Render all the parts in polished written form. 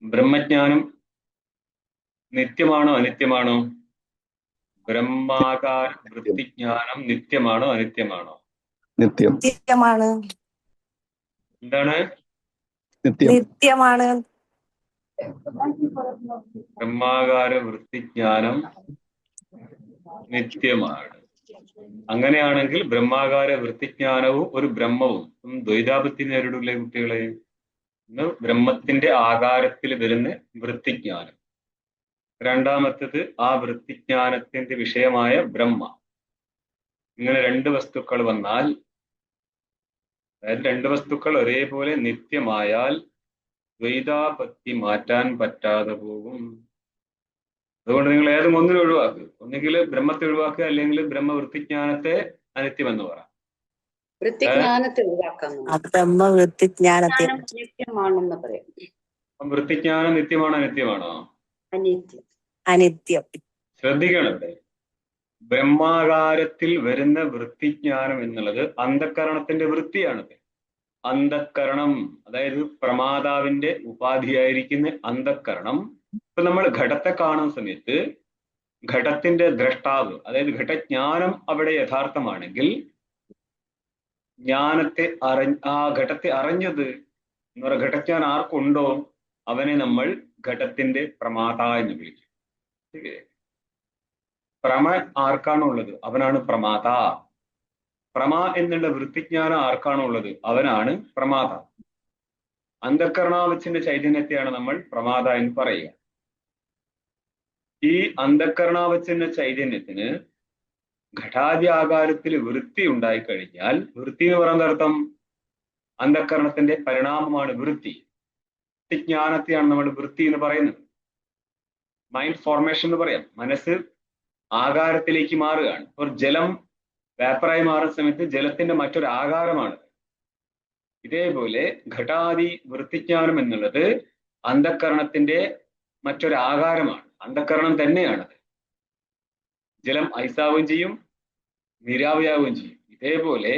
ബ്രഹ്മജ്ഞാനം നിത്യമാണോ അനിത്യമാണോ? ബ്രഹ്മാകാര വൃത്തിജ്ഞാനം നിത്യമാണോ അനിത്യമാണോ? നിത്യം. നിത്യമാണ്. എന്താണ്? നിത്യം. നിത്യമാണ്. ബ്രഹ്മാകാര വൃത്തിജ്ഞാനം നിത്യമാണ്. അങ്ങനെയാണെങ്കിൽ ബ്രഹ്മാകാര വൃത്തിജ്ഞാനവും ഒരു ബ്രഹ്മവും ദ്വൈതാപത്തി നേരിടില്ലേ കുട്ടികളെ? ബ്രഹ്മത്തിന്റെ ആകാരത്തിൽ വരുന്ന വൃത്തിജ്ഞാനം, രണ്ടാമത്തേത് ആ വൃത്തിജ്ഞാനത്തിന്റെ വിഷയമായ ബ്രഹ്മ. ഇങ്ങനെ രണ്ട് വസ്തുക്കൾ വന്നാൽ, അതായത് രണ്ട് വസ്തുക്കൾ ഒരേപോലെ നിത്യമായാൽ ദ്വൈതാപത്തി മാറ്റാൻ പറ്റാതെ പോകും. അതുകൊണ്ട് നിങ്ങൾ ഏതും ഒന്നിനും ഒഴിവാക്കുക. ഒന്നുകിൽ ബ്രഹ്മത്തെ ഒഴിവാക്കുക, അല്ലെങ്കിൽ ബ്രഹ്മവൃത്തിജ്ഞാനത്തെ അനിത്യമെന്ന് പറ. വൃത്തിജ്ഞാനത്തെ ഒഴിവാക്കാൻ വൃത്തിജ്ഞാനത്തെ നിത്യമാണെന്ന് പറയാം. വൃത്തിജ്ഞാനം നിത്യമാണോ അനിത്യമാണോ? അനിത്യം. അനിത്യം. ശ്രദ്ധിക്കണം, ഇവിടെ ബ്രഹ്മാകാരത്തിൽ വരുന്ന വൃത്തിജ്ഞാനം എന്നുള്ളത് അന്ധക്കരണത്തിന്റെ വൃത്തിയാണത്. അന്ധക്കരണം, അതായത് പ്രമാതാവിന്റെ ഉപാധിയായിരിക്കുന്ന അന്ധക്കരണം. ഇപ്പൊ നമ്മൾ ഘടത്തെ കാണുന്ന സമയത്ത് ഘടത്തിന്റെ ദ്രഷ്ടാവ്, അതായത് ഘടജ്ഞാനം അവിടെ യഥാർത്ഥമാണെങ്കിൽ ജ്ഞാനത്തെ ആ ഘടത്തെ അറിഞ്ഞത് എന്ന് പറയുക, ഘടജ്ഞാനം ആർക്കുണ്ടോ അവനെ നമ്മൾ ഘടത്തിന്റെ പ്രമാത എന്ന് വിളിക്കും. പ്രമ ആർക്കാണോ ഉള്ളത് അവനാണ് പ്രമാത. പ്രമ എന്നുള്ള വൃത്തിജ്ഞാനം ആർക്കാണോ ഉള്ളത് അവനാണ് പ്രമാത. അന്ധക്കരണാവച്ചിന്റെ ചൈതന്യത്തെയാണ് നമ്മൾ പ്രമാത എന്ന് പറയുക. ഈ അന്ധക്കരണാവച്ചിന്റെ ചൈതന്യത്തിന് ഘടാദി ആകാരത്തിൽ വൃത്തി ഉണ്ടായിക്കഴിഞ്ഞാൽ, വൃത്തി എന്ന് പറയുന്ന അർത്ഥം അന്ധക്കരണത്തിന്റെ പരിണാമമാണ് വൃത്തി. വൃത്തിജ്ഞാനത്തെയാണ് നമ്മൾ വൃത്തി എന്ന് പറയുന്നത്. മൈൻഡ് ഫോർമേഷൻ എന്ന് പറയാം. മനസ്സ് ആകാരത്തിലേക്ക് മാറുകയാണ്. ഒരു ജലം വേപ്പറായി മാറുന്ന സമയത്ത് ജലത്തിന്റെ മറ്റൊരു ആകാരമാണ്. ഇതേപോലെ ഘടാദി വൃത്തിജ്ഞാനം എന്നുള്ളത് അന്ധക്കരണത്തിന്റെ മറ്റൊരു ആകാരമാണ്. അന്ധക്കരണം തന്നെയാണത്. ജലം ഐസാവുകയും ചെയ്യും, നീരാവിയാവുകയും ചെയ്യും. ഇതേപോലെ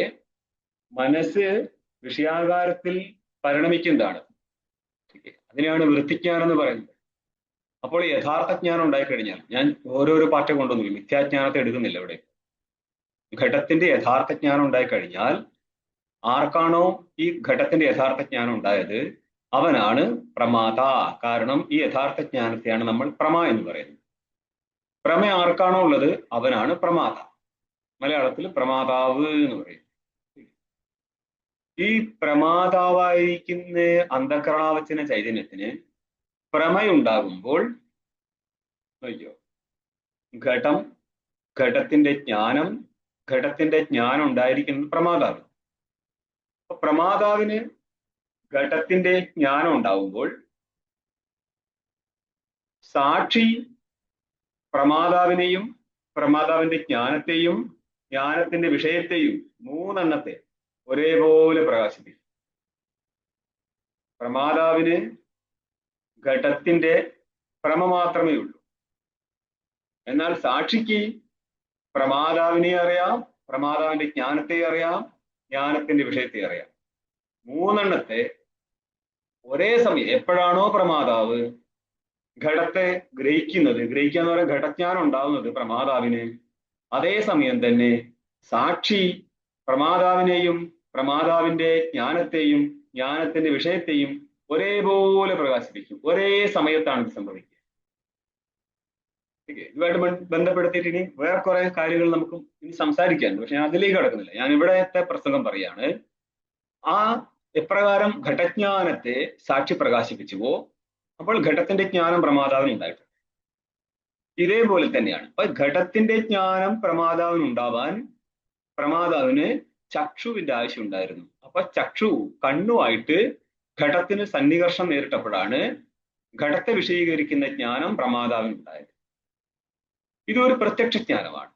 മനസ്സ് വിഷയാകാരത്തിൽ പരിണമിക്കുന്നതാണ്. അതിനെയാണ് വൃത്തിജ്ഞാനം എന്ന് പറയുന്നത്. അപ്പോൾ യഥാർത്ഥ ജ്ഞാനം ഉണ്ടായിക്കഴിഞ്ഞാൽ, ഞാൻ ഓരോരോ പാർട്ട് കൊണ്ടൊന്നുമില്ല, മിഥ്യാജ്ഞാനത്തെ എടുക്കുന്നില്ല ഇവിടെ. ഘടത്തിന്റെ യഥാർത്ഥ ജ്ഞാനം ഉണ്ടായിക്കഴിഞ്ഞാൽ ആർക്കാണോ ഈ ഘടത്തിന്റെ യഥാർത്ഥ ജ്ഞാനം ഉണ്ടായത് അവനാണ് പ്രമാത. കാരണം ഈ യഥാർത്ഥ ജ്ഞാനത്തെയാണ് നമ്മൾ പ്രമ എന്ന് പറയുന്നത്. പ്രമ ആർക്കാണോ ഉള്ളത് അവനാണ് പ്രമാത. മലയാളത്തിൽ പ്രമാതാവ് എന്ന് പറയും. ഈ പ്രമാതാവായിരിക്കുന്ന അന്ധകരണാവചന ചൈതന്യത്തിന് പ്രമയുണ്ടാകുമ്പോൾ ഘടം, ഘടത്തിന്റെ ജ്ഞാനം ഉണ്ടായിരിക്കുന്നത് പ്രമാതാവ്. അപ്പൊ പ്രമാതാവിന് ഘടത്തിന്റെ ജ്ഞാനം ഉണ്ടാവുമ്പോൾ സാക്ഷി പ്രമാതാവിനെയും പ്രമാതാവിന്റെ ജ്ഞാനത്തെയും ജ്ഞാനത്തിന്റെ വിഷയത്തെയും മൂന്നെണ്ണത്തെ ഒരേപോലെ പ്രകാശിപ്പിക്കും. പ്രമാതാവിന് ഘടത്തിന്റെ പ്രമ മാത്രമേ ഉള്ളൂ. എന്നാൽ സാക്ഷിക്ക് പ്രമാതാവിനെ അറിയാം, പ്രമാതാവിന്റെ ജ്ഞാനത്തെ അറിയാം, ജ്ഞാനത്തിന്റെ വിഷയത്തെ അറിയാം. മൂന്നെണ്ണത്തെ ഒരേ സമയം എപ്പോഴാണോ പ്രമാതാവ് ഘടത്തെ ഗ്രഹിക്കുന്നത്, ഗ്രഹിക്കുക എന്ന് പറയുന്നത് ഘടജ്ഞാനം ഉണ്ടാവുന്നത് പ്രമാതാവിന്, അതേ സമയം തന്നെ സാക്ഷി പ്രമാതാവിനെയും പ്രമാതാവിന്റെ ജ്ഞാനത്തെയും ജ്ഞാനത്തിന്റെ വിഷയത്തെയും ഒരേപോലെ പ്രകാശിപ്പിക്കും. ഒരേ സമയത്താണ് ഇത് സംഭവിക്കുക. ഇതുമായിട്ട് ബന്ധപ്പെടുത്തിയിട്ട് ഇനി വേറെ കുറെ കാര്യങ്ങൾ നമുക്ക് ഇനി സംസാരിക്കാനുണ്ട്. പക്ഷെ ഞാൻ അതിലേക്ക് കടക്കുന്നില്ല. ഞാൻ ഇവിടത്തെ പ്രസംഗം പറയാണ്. ആ എപ്രകാരം ഘടജ്ഞാനത്തെ സാക്ഷി പ്രകാശിപ്പിച്ചുവോ അപ്പോൾ ഘടത്തിന്റെ ജ്ഞാനം പ്രമാതാവിന് ഉണ്ടായിട്ടുണ്ട്. ഇതേപോലെ തന്നെയാണ്. അപ്പൊ ഘടത്തിന്റെ ജ്ഞാനം പ്രമാതാവിന് ഉണ്ടാവാൻ പ്രമാതാവിന് ചക്ഷുവിന്റെ ആവശ്യം ഉണ്ടായിരുന്നു. അപ്പൊ ചക്ഷു കണ്ണുമായിട്ട് ഘടത്തിന് സന്നികർഷം നേരിട്ടപ്പോഴാണ് ഘടത്തെ വിഷയീകരിക്കുന്ന ജ്ഞാനം പ്രമാതാവിനുണ്ടായത്. ഇതൊരു പ്രത്യക്ഷ ജ്ഞാനമാണ്.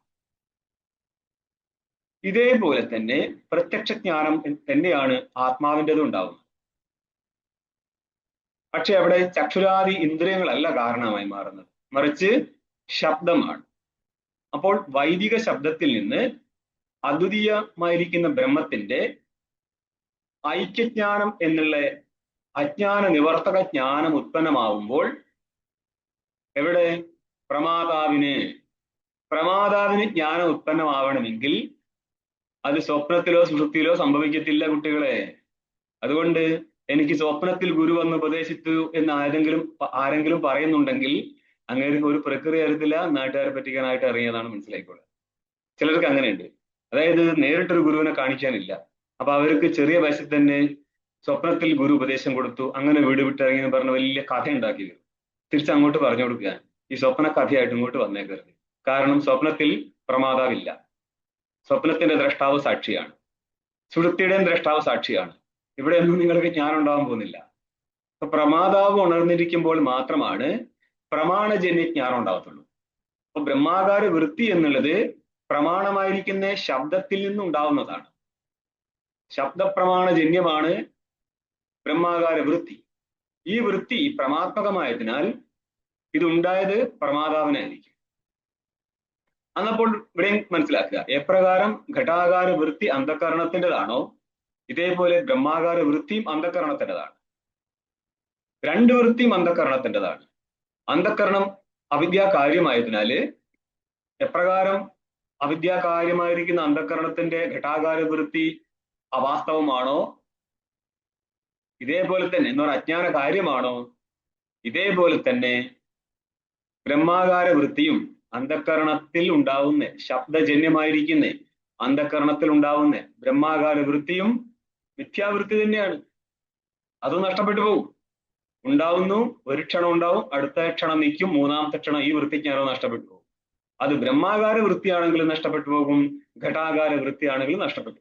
ഇതേപോലെ തന്നെ പ്രത്യക്ഷ ജ്ഞാനം തന്നെയാണ് ആത്മാവിൻ്റെതും ഉണ്ടാവുന്നത്. പക്ഷെ അവിടെ ചക്ഷുരാദി ഇന്ദ്രിയങ്ങളല്ല കാരണമായി മാറുന്നത്, മറിച്ച് ശബ്ദമാണ്. അപ്പോൾ വൈദിക ശബ്ദത്തിൽ നിന്ന് അദ്വിതീയമായിരിക്കുന്ന ബ്രഹ്മത്തിന്റെ ഐക്യജ്ഞാനം എന്നുള്ള അജ്ഞാന നിവർത്തക ജ്ഞാനം ഉത്പന്നമാവുമ്പോൾ എവിടെ പ്രമാതാവിന് ജ്ഞാനം ഉത്പന്നമാവണമെങ്കിൽ അത് സ്വപ്നത്തിലോ സുഷുപ്തിയിലോ സംഭവിക്കത്തില്ല കുട്ടികളെ. അതുകൊണ്ട് എനിക്ക് സ്വപ്നത്തിൽ ഗുരു വന്ന് ഉപദേശിച്ചു എന്ന് ആരെങ്കിലും പറയുന്നുണ്ടെങ്കിൽ അങ്ങനെ ഒരു പ്രക്രിയ അറിയത്തില്ല, നാട്ടുകാരെ പറ്റിക്കാനായിട്ട് അറിയാതാണ് മനസ്സിലായിക്കോളെ. ചിലർക്ക് അങ്ങനെയുണ്ട്, അതായത് നേരിട്ടൊരു ഗുരുവിനെ കാണിക്കാനില്ല, അപ്പൊ അവർക്ക് ചെറിയ വയസ്സിൽ തന്നെ സ്വപ്നത്തിൽ ഗുരു ഉപദേശം കൊടുത്തു, അങ്ങനെ വീട് വിട്ടിറങ്ങി എന്ന് പറഞ്ഞ വലിയ കഥ ഉണ്ടാക്കി വരും. തിരിച്ചങ്ങോട്ട് പറഞ്ഞു കൊടുക്കുക, ഈ സ്വപ്ന കഥയായിട്ട് ഇങ്ങോട്ട് വന്നേക്കരുത്. കാരണം സ്വപ്നത്തിൽ പ്രമാതാവില്ല, സ്വപ്നത്തിന്റെ ദ്രഷ്ടാവ് സാക്ഷിയാണ്, സുഷുപ്തിയുടെയും ദ്രഷ്ടാവ് സാക്ഷിയാണ്. ഇവിടെ ഒന്നും നിങ്ങൾക്ക് ജ്ഞാനം ഉണ്ടാവാൻ പോകുന്നില്ല. അപ്പൊ പ്രമാതാവ് ഉണർന്നിരിക്കുമ്പോൾ മാത്രമാണ് പ്രമാണജന്യ ജ്ഞാനം ഉണ്ടാകത്തുള്ളൂ. അപ്പൊ ബ്രഹ്മാകാര വൃത്തി എന്നുള്ളത് പ്രമാണമായിരിക്കുന്ന ശബ്ദത്തിൽ നിന്നുണ്ടാവുന്നതാണ്. ശബ്ദപ്രമാണജന്യമാണ് ബ്രഹ്മാകാര വൃത്തി. ഈ വൃത്തി പ്രമാത്മകമായതിനാൽ ഇതുണ്ടായത് പ്രമാതാവിനായിരിക്കും. അന്നപ്പോൾ ഇവിടെ മനസ്സിലാക്കുക, എപ്രകാരം ഘടാകാര വൃത്തി അന്ധകരണത്തിൻ്റെതാണോ ഇതേപോലെ ബ്രഹ്മാകാര വൃത്തിയും അന്ധകരണത്തിൻ്റെതാണ്. രണ്ട് വൃത്തിയും അന്ധകരണത്തിൻ്റെതാണ്. അന്ധകരണം അവിദ്യാകാര്യമായതിനാല് എപ്രകാരം അവിദ്യാകാര്യമായിരിക്കുന്ന അന്ധകരണത്തിന്റെ ഘടാകാര വൃത്തി അവാസ്തവമാണോ, ഇതേപോലെ തന്നെ എന്ന് പറഞ്ഞാൽ അജ്ഞാന കാര്യമാണോ, ഇതേപോലെ തന്നെ ബ്രഹ്മാകാര വൃത്തിയും അന്ധകരണത്തിൽ ഉണ്ടാവുന്ന ശബ്ദജന്യമായിരിക്കുന്ന അന്ധകരണത്തിൽ ഉണ്ടാവുന്ന ബ്രഹ്മാകാര വൃത്തിയും മിഥ്യാവൃത്തി തന്നെയാണ്. അത് നഷ്ടപ്പെട്ടു പോകും. ഉണ്ടാവുന്നു, ഒരു ക്ഷണം ഉണ്ടാവും, അടുത്ത ക്ഷണം നിൽക്കും, മൂന്നാമത്തെ ക്ഷണം ഈ വൃത്തിജ്ഞാനം നഷ്ടപ്പെട്ടു പോകും. അത് ബ്രഹ്മാകാര വൃത്തിയാണെങ്കിലും നഷ്ടപ്പെട്ടു പോകും, ഘടാകാര വൃത്തിയാണെങ്കിലും നഷ്ടപ്പെട്ടു.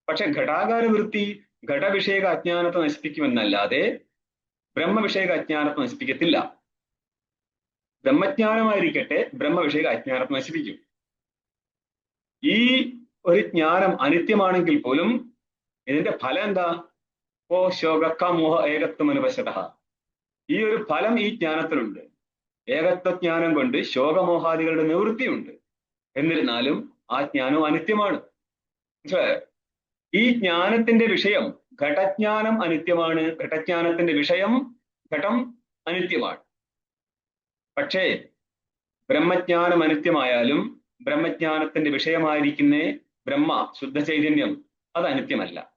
പക്ഷെ ഘടാകാര വൃത്തി ഘടവിഷയക അജ്ഞാനത്തെ നശിപ്പിക്കുമെന്നല്ലാതെ ബ്രഹ്മവിഷയക അജ്ഞാനത്തെ നശിപ്പിക്കത്തില്ല. ബ്രഹ്മജ്ഞാനമായിരിക്കട്ടെ ബ്രഹ്മവിഷയക അജ്ഞാനത്തെ നശിപ്പിക്കും. ഈ ഒരു ജ്ഞാനം അനിത്യമാണെങ്കിൽ പോലും ഇതിന്റെ ഫലം എന്താ? ഓ ശോകമോഹ ഏകത്വം അനുപശത. ഈ ഒരു ഫലം ഈ ജ്ഞാനത്തിലുണ്ട്. ഏകത്വജ്ഞാനം കൊണ്ട് ശോകമോഹാദികളുടെ നിവൃത്തിയുണ്ട്. എന്നിരുന്നാലും ആ ജ്ഞാനം അനിത്യമാണ്. മനസ്സിലായോ? ഈ ജ്ഞാനത്തിന്റെ വിഷയം ഘടജ്ഞാനം അനിത്യമാണ്, ഘടജ്ഞാനത്തിന്റെ വിഷയം ഘടം അനിത്യമാണ്. പക്ഷേ ബ്രഹ്മജ്ഞാനം അനിത്യമായാലും ബ്രഹ്മജ്ഞാനത്തിന്റെ വിഷയമായിരിക്കുന്ന ബ്രഹ്മ ശുദ്ധ ചൈതന്യം അത് അനിത്യമല്ല.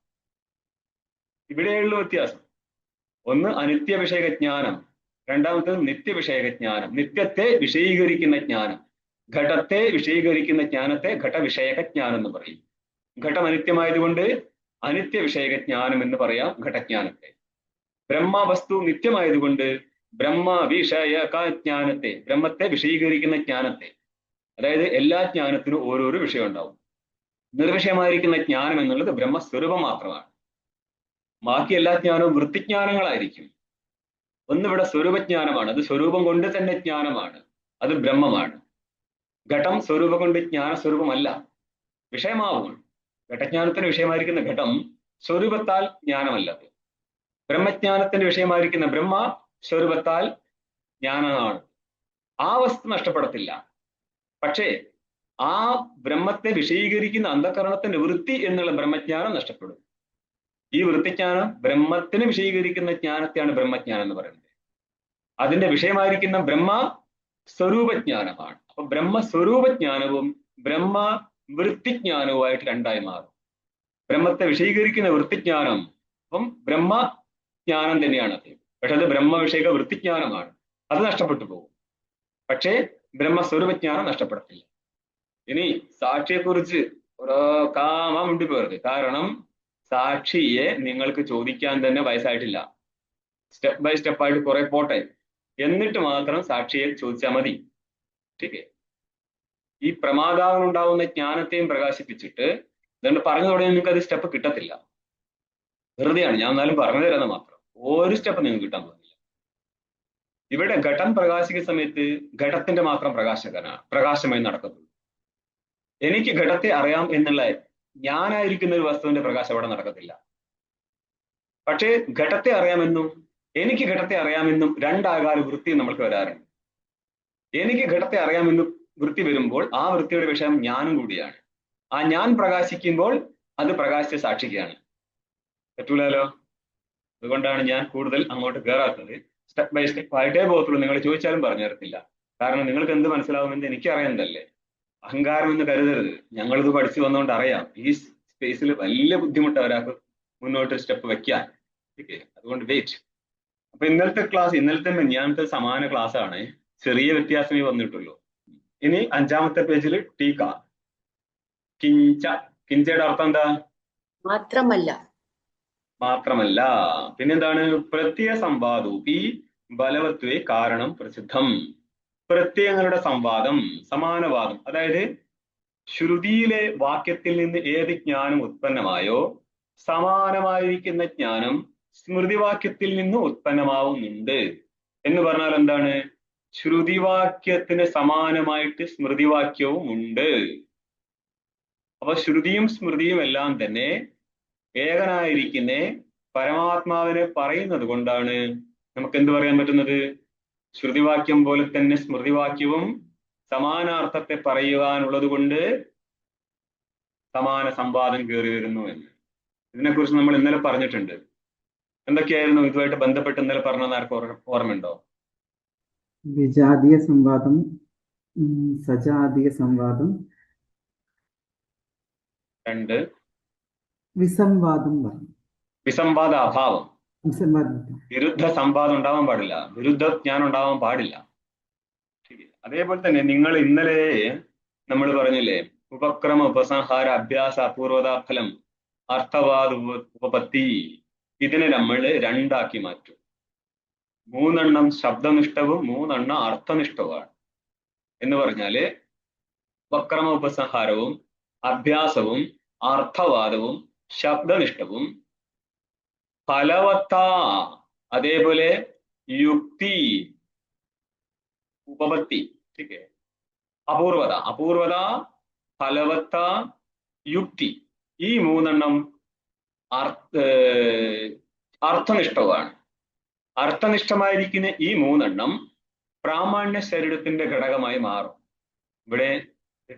ഇവിടെയുള്ള വ്യത്യാസം. ഒന്ന് അനിത്യ വിഷയക ജ്ഞാനം, രണ്ടാമത്തേത് നിത്യവിഷയക ജ്ഞാനം. നിത്യത്തെ വിഷയീകരിക്കുന്ന ജ്ഞാനം, ഘടത്തെ വിഷയീകരിക്കുന്ന ജ്ഞാനത്തെ ഘടവിഷയക ജ്ഞാനം എന്ന് പറയും. ഘടം അനിത്യമായതുകൊണ്ട് അനിത്യ വിഷയക ജ്ഞാനം എന്ന് പറയാം ഘടജ്ഞാനത്തെ. ബ്രഹ്മവസ്തു നിത്യമായതുകൊണ്ട് ബ്രഹ്മ വിഷയക ജ്ഞാനത്തെ, ബ്രഹ്മത്തെ വിഷയീകരിക്കുന്ന ജ്ഞാനത്തെ, അതായത് എല്ലാ ജ്ഞാനത്തിനും ഓരോരോ വിഷയം ഉണ്ടാവും. നിർവിഷയമായിരിക്കുന്ന ജ്ഞാനം എന്നുള്ളത് ബ്രഹ്മസ്വരൂപം മാത്രമാണ്. ബാക്കി എല്ലാ ജ്ഞാനവും വൃത്തിജ്ഞാനങ്ങളായിരിക്കും. ഒന്നിവിടെ സ്വരൂപജ്ഞാനമാണ്, അത് സ്വരൂപം കൊണ്ട് തന്നെ ജ്ഞാനമാണ്, അത് ബ്രഹ്മമാണ്. ഘടം സ്വരൂപം കൊണ്ട് ജ്ഞാനസ്വരൂപമല്ല, വിഷയമാവും. ഘടജ്ഞാനത്തിന് വിഷയമായിരിക്കുന്ന ഘടം സ്വരൂപത്താൽ ജ്ഞാനമല്ലത്. ബ്രഹ്മജ്ഞാനത്തിന്റെ വിഷയമായിരിക്കുന്ന ബ്രഹ്മ സ്വരൂപത്താൽ ജ്ഞാനമാണ്. ആ വസ്തു നഷ്ടപ്പെടത്തില്ല. പക്ഷേ ആ ബ്രഹ്മത്തെ വിഷയീകരിക്കുന്ന അന്ധകരണത്തിന്റെ വൃത്തി എന്നുള്ള ബ്രഹ്മജ്ഞാനം നഷ്ടപ്പെടും. ഈ വൃത്തിജ്ഞാനം ബ്രഹ്മത്തിന് വിഷയീകരിക്കുന്ന ജ്ഞാനത്തെയാണ് ബ്രഹ്മജ്ഞാനം എന്ന് പറയുന്നത്. അതിന്റെ വിഷയമായിരിക്കുന്ന ബ്രഹ്മ സ്വരൂപജ്ഞാനമാണ്. അപ്പൊ ബ്രഹ്മസ്വരൂപജ്ഞാനവും ബ്രഹ്മ വൃത്തിജ്ഞാനവുമായിട്ട് രണ്ടായി മാറും. ബ്രഹ്മത്തെ വിഷയീകരിക്കുന്ന വൃത്തിജ്ഞാനം അപ്പം ബ്രഹ്മജ്ഞാനം തന്നെയാണ് അത്. പക്ഷെ അത് ബ്രഹ്മവിഷയക വൃത്തിജ്ഞാനമാണ്, അത് നഷ്ടപ്പെട്ടു പോകും. പക്ഷേ ബ്രഹ്മസ്വരൂപജ്ഞാനം നഷ്ടപ്പെടത്തില്ല. ഇനി സാക്ഷിയെക്കുറിച്ച് കാമാൻ വേണ്ടി പോകരുത്. കാരണം സാക്ഷിയെ നിങ്ങൾക്ക് ചോദിക്കാൻ തന്നെ വയസ്സായിട്ടില്ല. സ്റ്റെപ്പ് ബൈ സ്റ്റെപ്പായിട്ട് കുറെ പോട്ടെ, എന്നിട്ട് മാത്രം സാക്ഷിയെ ചോദിച്ചാൽ മതി. ठीक है. ഈ പ്രമാദാവിനുണ്ടാവുന്ന ജ്ഞാനത്തെയും പ്രകാശിപ്പിച്ചിട്ട് അതുകൊണ്ട് പറഞ്ഞു തുടങ്ങി നിങ്ങൾക്ക് അത് സ്റ്റെപ്പ് കിട്ടത്തില്ല. വെറുതെയാണ്, ഞാൻ എന്നാലും പറഞ്ഞു തരാമെന്ന് മാത്രം. ഒരു സ്റ്റെപ്പ് നിങ്ങൾക്ക് കിട്ടാൻ പോകുന്നില്ല. ഇവിടെ ഘടം പ്രകാശിക്കുന്ന സമയത്ത് ഘടത്തിന്റെ മാത്രം പ്രകാശമായി നടക്കത്തുള്ളൂ. എനിക്ക് ഘടത്തെ അറിയാം എന്നുള്ള ഞാനായിരിക്കുന്ന ഒരു വസ്തുവിന്റെ പ്രകാശം അവിടെ നടക്കത്തില്ല. പക്ഷേ ഘടത്തെ അറിയാമെന്നും എനിക്ക് ഘടത്തെ അറിയാമെന്നും രണ്ടാകാര വൃത്തി നമ്മൾക്ക് വരാറുണ്ട്. എനിക്ക് ഘടത്തെ അറിയാമെന്നും വൃത്തി വരുമ്പോൾ ആ വൃത്തിയുടെ വിഷയം ഞാനും കൂടിയാണ്. ആ ഞാൻ പ്രകാശിക്കുമ്പോൾ അത് പ്രകാശിച്ച സാക്ഷിക്കുകയാണ്. പറ്റൂലോ? അതുകൊണ്ടാണ് ഞാൻ കൂടുതൽ അങ്ങോട്ട് കയറാത്തത്. സ്റ്റെപ്പ് ബൈ സ്റ്റെപ്പ് ആയിട്ടേ പോകത്തുള്ളൂ. നിങ്ങൾ ചോദിച്ചാലും പറഞ്ഞു തരത്തില്ല. കാരണം നിങ്ങൾക്ക് എന്ത് മനസ്സിലാവുമെന്ന് എനിക്ക് അറിയുന്നതല്ലേ. അഹങ്കാരം എന്ന് കരുതരുത്. ഞങ്ങളിത് പഠിച്ചു വന്നുകൊണ്ട് അറിയാം ഈ സ്പേസിൽ വലിയ ബുദ്ധിമുട്ട് ഒരാൾക്ക് മുന്നോട്ട് സ്റ്റെപ്പ് വെക്കാൻ. ഓക്കെ, അതുകൊണ്ട് വെയിറ്റ്. അപ്പൊ ഇന്നലത്തെ ക്ലാസ് ഇന്നലത്തെ മിനിഞ്ഞാന്നത്തെ സമാന ക്ലാസ് ആണ്. ചെറിയ വ്യത്യാസമേ വന്നിട്ടുള്ളൂ. ഇനി 5-ാമത്തെ പേജിൽ ടീക്ക. കിഞ്ച. കിഞ്ചയുടെ അർത്ഥം എന്താ? മാത്രമല്ല. മാത്രമല്ല. പിന്നെന്താണ്? പ്രത്യയ സംവാദോപി ബലവത്വേ കാരണം പ്രസിദ്ധം. പ്രത്യയങ്ങളുടെ സംവാദം, സമാനവാദം. അതായത് ശ്രുതിയിലെ വാക്യത്തിൽ നിന്ന് ഏത് ജ്ഞാനം ഉത്പന്നമായോ സമാനമായിരിക്കുന്ന ജ്ഞാനം സ്മൃതിവാക്യത്തിൽ നിന്ന് ഉത്പന്നമാവുന്നുണ്ട്. എന്ന് പറഞ്ഞാൽ എന്താണ്? ശ്രുതിവാക്യത്തിന് സമാനമായിട്ട് സ്മൃതിവാക്യവും ഉണ്ട്. അപ്പൊ ശ്രുതിയും സ്മൃതിയും എല്ലാം തന്നെ ഏകനായിരിക്കുന്ന പരമാത്മാവിനെ പറയുന്നത് കൊണ്ടാണ് നമുക്ക് എന്ത് പറയാൻ പറ്റുന്നത്? ശ്രുതിവാക്യം പോലെ തന്നെ സ്മൃതിവാക്യവും സമാനാർത്ഥത്തെ പറയുവാനുള്ളത് കൊണ്ട് സമാന സംവാദം കയറി വരുന്നു എന്ന്. ഇതിനെക്കുറിച്ച് നമ്മൾ ഇന്നലെ പറഞ്ഞിട്ടുണ്ട്. എന്തൊക്കെയായിരുന്നു ഇതുമായിട്ട് ബന്ധപ്പെട്ട് ഇന്നലെ പറഞ്ഞത്? ആർക്കും ഓർമ്മയുണ്ടോ? വിജാതീയ സംവാദം, സജാതീയ സംവാദം, 2 വിസംവാദം പറഞ്ഞു. വിസംവാദ അഭാവം. വിസംവാദം. വിരുദ്ധ സംവാദം ഉണ്ടാവാൻ പാടില്ല, വിരുദ്ധ ജ്ഞാനം ഉണ്ടാവാൻ പാടില്ല. അതേപോലെ തന്നെ നിങ്ങൾ ഇന്നലെ നമ്മൾ പറഞ്ഞില്ലേ, ഉപക്രമ, ഉപസംഹാര, അഭ്യാസ, അപൂർവത, ഫലം, അർത്ഥവാദ, ഉപപത്തി. ഇതിനെ നമ്മൾ 2 ആക്കി മാറ്റും. 3 ശബ്ദനിഷ്ഠവും 3 അർത്ഥനിഷ്ഠവുമാണ്. എന്ന് പറഞ്ഞാല് ഉപക്രമ ഉപസംഹാരവും അഭ്യാസവും അർത്ഥവാദവും ശബ്ദനിഷ്ഠവും, ഫലവത്ത, അതേപോലെ യുക്തി, ഉപപത്തി, അപൂർവത, ഫലവത്ത, യുക്തി. ഈ 3 അർത്ഥനിഷ്ഠമാണ്. അർത്ഥനിഷ്ഠമായിരിക്കുന്ന ഈ 3 പ്രാമാണ്യ ശരീരത്തിന്റെ ഘടകമായി മാറും. ഇവിടെ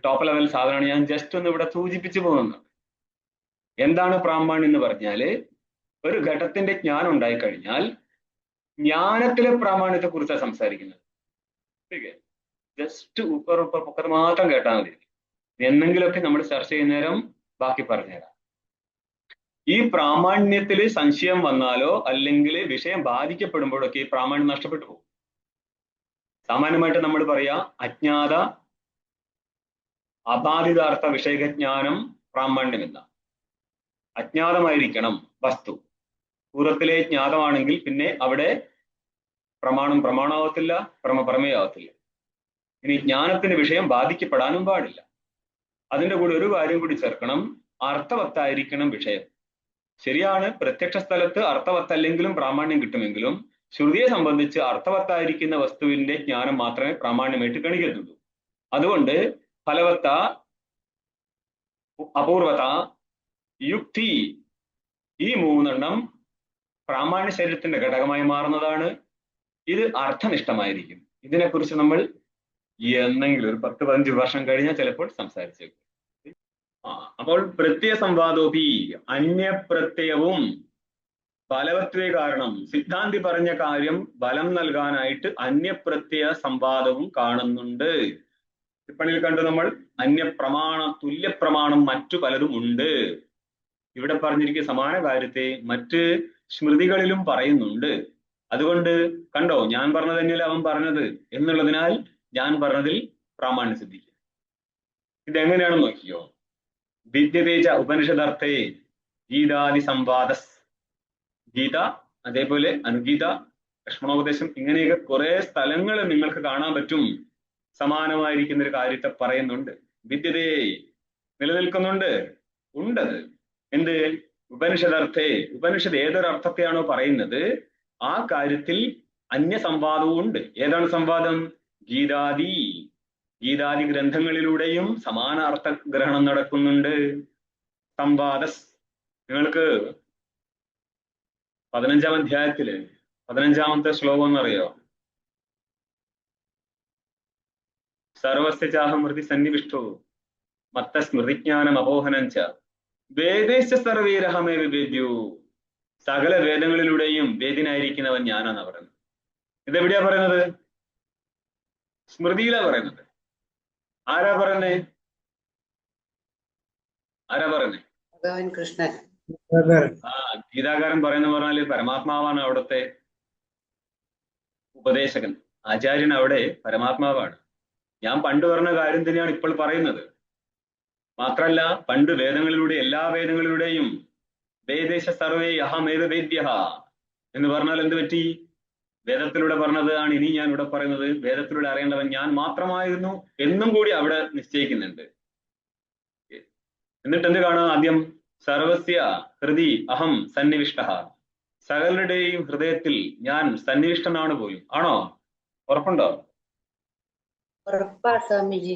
ടോപ്പ് ലെവൽ സാധനമാണ് ഞാൻ ജസ്റ്റ് ഒന്ന് ഇവിടെ സൂചിപ്പിച്ചു പോകുന്നത്. എന്താണ് പ്രാമാണ്യം എന്ന് പറഞ്ഞാല്, ഒരു ഘടത്തിന്റെ ജ്ഞാനം ഉണ്ടായിക്കഴിഞ്ഞാൽ ജ്ഞാനത്തിലെ പ്രാമാണ്യത്തെ കുറിച്ചാണ് സംസാരിക്കുന്നത്. ജസ്റ്റ് ഉപ്പർ മാത്രം കേട്ടാൽ മതി. എന്നെങ്കിലൊക്കെ നമ്മൾ ചർച്ച ചെയ്യുന്നേരം ബാക്കി പറഞ്ഞുതരാം. ഈ പ്രാമാണ്യത്തിൽ സംശയം വന്നാലോ അല്ലെങ്കിൽ വിഷയം ബാധിക്കപ്പെടുമ്പോഴൊക്കെ ഈ പ്രാമാണ്യം നഷ്ടപ്പെട്ടു പോകും. സാമാന്യമായിട്ട് നമ്മൾ പറയാ അജ്ഞാത അബാധിതാർത്ഥ വിഷയജ്ഞാനം പ്രാമാണ്യം എന്ന. അജ്ഞാതമായിരിക്കണം വസ്തു. പൂർവ്വത്തിലെ ജ്ഞാതമാണെങ്കിൽ പിന്നെ അവിടെ പ്രമാണമാവത്തില്ല, പ്രമേയാവത്തില്ല. ഇനി ജ്ഞാനത്തിന് വിഷയം ബാധിക്കപ്പെടാനും പാടില്ല. അതിൻ്റെ കൂടെ ഒരു കാര്യം കൂടി ചേർക്കണം, അർത്ഥവത്തായിരിക്കണം വിഷയം. ശരിയാണ്, പ്രത്യക്ഷ സ്ഥലത്ത് അർത്ഥവത്തല്ലെങ്കിലും പ്രാമാണ്യം കിട്ടുമെങ്കിലും ശ്രുതിയെ സംബന്ധിച്ച് അർത്ഥവത്തായിരിക്കുന്ന വസ്തുവിന്റെ ജ്ഞാനം മാത്രമേ പ്രാമാണ്യമായിട്ട് ഗണിക്കത്തുള്ളൂ. അതുകൊണ്ട് ഫലവത്ത, അപൂർവത, യുക്തി, ഈ 3 പ്രാമാണ്യ ശരീരത്തിന്റെ ഘടകമായി മാറുന്നതാണ്. ഇത് അർത്ഥനിഷ്ഠമായിരിക്കും. ഇതിനെക്കുറിച്ച് നമ്മൾ എന്നെങ്കിലും ഒരു 10-15 വർഷം കഴിഞ്ഞാൽ ചിലപ്പോൾ സംസാരിച്ചേക്കും. അപ്പോൾ പ്രത്യയ സംവാദോപി, അന്യപ്രത്യയവും ഫലവത്വേ കാരണം. സിദ്ധാന്തി പറഞ്ഞ കാര്യം ബലം നൽകാനായിട്ട് അന്യപ്രത്യയ സംവാദവും കാണുന്നുണ്ട്. ടിപ്പണിയിൽ കണ്ടു നമ്മൾ അന്യപ്രമാണം, തുല്യപ്രമാണം മറ്റു പലതും ഉണ്ട്. ഇവിടെ പറഞ്ഞിരിക്കുന്ന സമാന കാര്യത്തെ മറ്റ് സ്മൃതികളിലും പറയുന്നുണ്ട്. അതുകൊണ്ട് കണ്ടോ, ഞാൻ പറഞ്ഞത് തന്നെയല്ലേ അവൻ പറഞ്ഞത് എന്നുള്ളതിനാൽ ഞാൻ പറഞ്ഞതിൽ പ്രാമാണ്യം സിദ്ധിക്കും. ഇതെങ്ങനെയാണെന്ന് നോക്കിയോ. വിദ്യതേജ ഉപനിഷദർത്ഥേ ഗീതാദി സംവാദസ്. ഗീത, അതേപോലെ അനുഗീത, ലക്ഷ്മണോപദേശം, ഇങ്ങനെയൊക്കെ കുറെ സ്ഥലങ്ങൾ നിങ്ങൾക്ക് കാണാൻ പറ്റും. സമാനമായിരിക്കുന്ന ഒരു കാര്യത്തെ പറയുന്നുണ്ട്. വിദ്യതേ നിലനിൽക്കുന്നുണ്ട്, ഉണ്ടത്. എന്ത്? ഉപനിഷദർത്ഥേ. ഉപനിഷത്ത് ഏതൊരർത്ഥത്തെയാണോ പറയുന്നത് ആ കാര്യത്തിൽ അന്യസംവാദവും ഉണ്ട്. ഏതാണ് സംവാദം? ഗീതാദി ഗ്രന്ഥങ്ങളിലൂടെയും സമാന അർത്ഥഗ്രഹണം നടക്കുന്നുണ്ട്. സംവാദസ്. നിങ്ങൾക്ക് 15-ാം അധ്യായത്തില് 15-ാമത്തെ ശ്ലോകം എന്നറിയോ? സർവസ്യ ചാഹമൃതി സന്നിവിഷ്ടോ മത്ത സ്മൃതിജ്ഞാനം അപോഹനം ച വേദേശ്ച സർവൈരഹമേ വിവേദ്യോ സകല വേദങ്ങളിലൂടെയും വേദ്യനായിരിക്കുന്നവൻ ഞാനാന്നാ പറയുന്നത്. ഇതെവിടെയാ പറയുന്നത്? സ്മൃതിയിലാ പറയുന്നത്. ആരാ പറയുന്നേ? ഭഗവാൻ കൃഷ്ണൻ. ഗീതാകാരൻ പറയുന്ന പറഞ്ഞാല് പരമാത്മാവാണ് അവിടുത്തെ ഉപദേശകൻ. ആചാര്യൻ അവിടെ പരമാത്മാവാണ്. ഞാൻ പണ്ട് പറഞ്ഞ കാര്യം തന്നെയാണ് ഇപ്പോൾ പറയുന്നത്. മാത്രല്ല, പണ്ട് വേദങ്ങളിലൂടെ, എല്ലാ വേദങ്ങളിലൂടെയും വേദേശ സർവേ അഹമേവ വേദ്യ എന്ന് പറഞ്ഞാൽ എന്ത് പറ്റി? വേദത്തിലൂടെ പറഞ്ഞതാണ് ഇനി ഞാൻ ഇവിടെ പറയുന്നത്. വേദത്തിലൂടെ അറിയേണ്ടവൻ ഞാൻ മാത്രമായിരുന്നു എന്നും കൂടി അവിടെ നിശ്ചയിക്കുന്നുണ്ട്. എന്നിട്ട് എന്ത് കാണാം? ആദ്യം സർവസ്യ ഹൃദി അഹം സന്നിവിഷ്ട. സകലരുടെയും ഹൃദയത്തിൽ ഞാൻ സന്നിവിഷ്ടനാണ് പോലും. ആണോ? ഉറപ്പുണ്ടോ? ഉറപ്പാ സ്വാമിജി.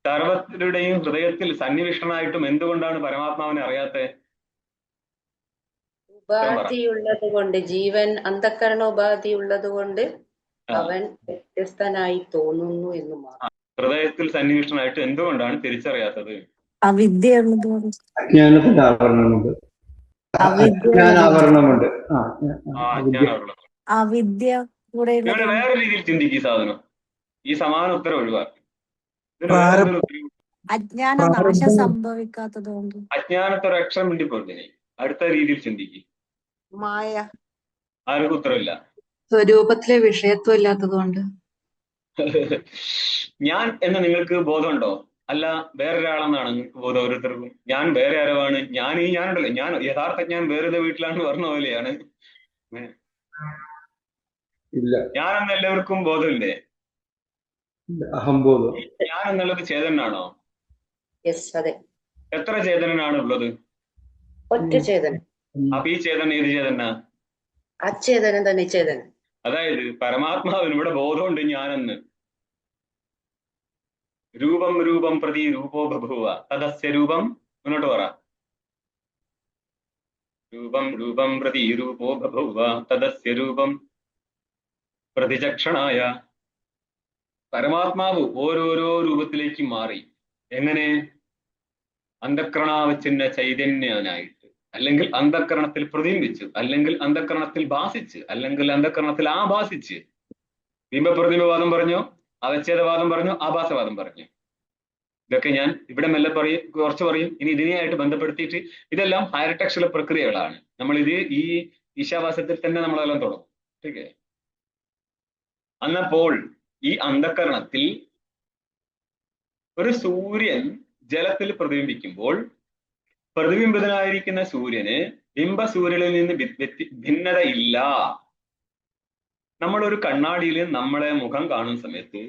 സർവരുടെയും ഹൃദയത്തിൽ സന്നിവിഷ്ടനായിട്ടും എന്തുകൊണ്ടാണ് പരമാത്മാവിനെ അറിയാത്തെ? ഉപാധിയുള്ളത് കൊണ്ട്, ജീവൻ അന്ധക്കരണ ഉപാധി ഉള്ളത് കൊണ്ട് അവൻ വ്യത്യസ്തനായി തോന്നുന്നു എന്ന് മാത്രം. ഹൃദയത്തിൽ സന്നിവിഷ്ടനായിട്ട് എന്തുകൊണ്ടാണ് തിരിച്ചറിയാത്തത്? അവിദ്യ ഉള്ളതുകൊണ്ട്. അജ്ഞാനത്തിന്റെ ആവരണമുണ്ട്. അജ്ഞാനാവരണമുണ്ട്. അവിദ്യ കൂടെ നിങ്ങളുടെ വേറെ രീതിയിൽ ചിന്തിക്കുക സാധനം. ഈ സമാന ഉത്തരം ഒഴിവാക്കി. അജ്ഞാന നാശം സംഭവിക്കാത്തത് കൊണ്ട്. അജ്ഞാനത്തെ ഒരു അക്ഷരം വേണ്ടി പോരുന്നേ. അടുത്ത രീതിയിൽ ചിന്തിക്കുക. മായ. ആർക്കും ഉത്തരവില്ല. സ്വരൂപത്തിലെ വിഷയത്വം ഇല്ലാത്തതുകൊണ്ട്. ഞാൻ എന്ന് നിങ്ങൾക്ക് ബോധമുണ്ടോ? അല്ല വേറൊരാളെന്നാണ് നിങ്ങൾക്ക് ബോധം ഓരോരുത്തർക്കും? ഞാൻ വേറെ ആരവാണ്? ഞാൻ ഈ ഞാനുണ്ടല്ലോ, ഞാൻ യഥാർത്ഥ ഞാൻ വേറെ വീട്ടിലാണെന്ന് പറഞ്ഞ പോലെയാണ്. ഞാൻ എന്ന് എല്ലാവർക്കും ബോധമില്ലേ? അഹംബോധം. ഞാൻ എന്നുള്ളത് ചേതനാണോ? അതെ. എത്ര ചേതനാണ് ഉള്ളത്? ഒറ്റ ചേതനൻ. അപ്പൊ ഈ ചേതന ഏത് ചേതന? അച്ചേതനൻ തന്നെ ചേതനൻ. അതായത് പരമാത്മാവിന് ഇവിടെ ബോധമുണ്ട് ഞാനെന്ന്. രൂപം രൂപം പ്രതി രൂപോ ബഭൂവ തദസ്യ രൂപം. മുന്നോട്ട് പറ. രൂപം രൂപം പ്രതി രൂപോ ബഭൂവ തദസ്യ രൂപം പ്രതിചക്ഷണായ. പരമാത്മാവ് ഓരോരോ രൂപത്തിലേക്ക് മാറി. എങ്ങനെ? അന്ധക്കരണാവച്ഛിന്ന ചൈതന്യനായിട്ട്, അല്ലെങ്കിൽ അന്ധക്കരണത്തിൽ പ്രതിബിംബിച്ച്, അല്ലെങ്കിൽ അന്ധക്കരണത്തിൽ ഭാസിച്ച്, അല്ലെങ്കിൽ അന്ധക്കരണത്തിൽ ആഭാസിച്ച്. ബിംബപ്രതിബിംബവാദം പറഞ്ഞു, അവച്ഛേദവാദം പറഞ്ഞു, ആഭാസവാദം പറഞ്ഞു. ഇതൊക്കെ ഞാൻ ഇവിടെ മെല്ലെ പറയും, കുറച്ച് പറയും. ഇനി ഇതിനെയായിട്ട് ബന്ധപ്പെടുത്തിയിട്ട് ഇതെല്ലാം ഹയർ ടെക്സ്റ്റിലെ പ്രക്രിയകളാണ്. നമ്മളിത് ഈ ഈശാവാസ്യത്തിൽ തന്നെ നമ്മളെല്ലാം തുടങ്ങും. ഓക്കെ. അന്നപ്പോൾ ഈ അന്ധക്കരണത്തിൽ ഒരു സൂര്യൻ ജലത്തിൽ പ്രതിബിംബിക്കുമ്പോൾ പ്രതിബിംബിതനായിരിക്കുന്ന സൂര്യന് ബിംബസൂര്യനിൽ നിന്ന് ഭിന്നതയില്ല. നമ്മളൊരു കണ്ണാടിയിൽ നമ്മളെ മുഖം കാണുന്ന സമയത്ത്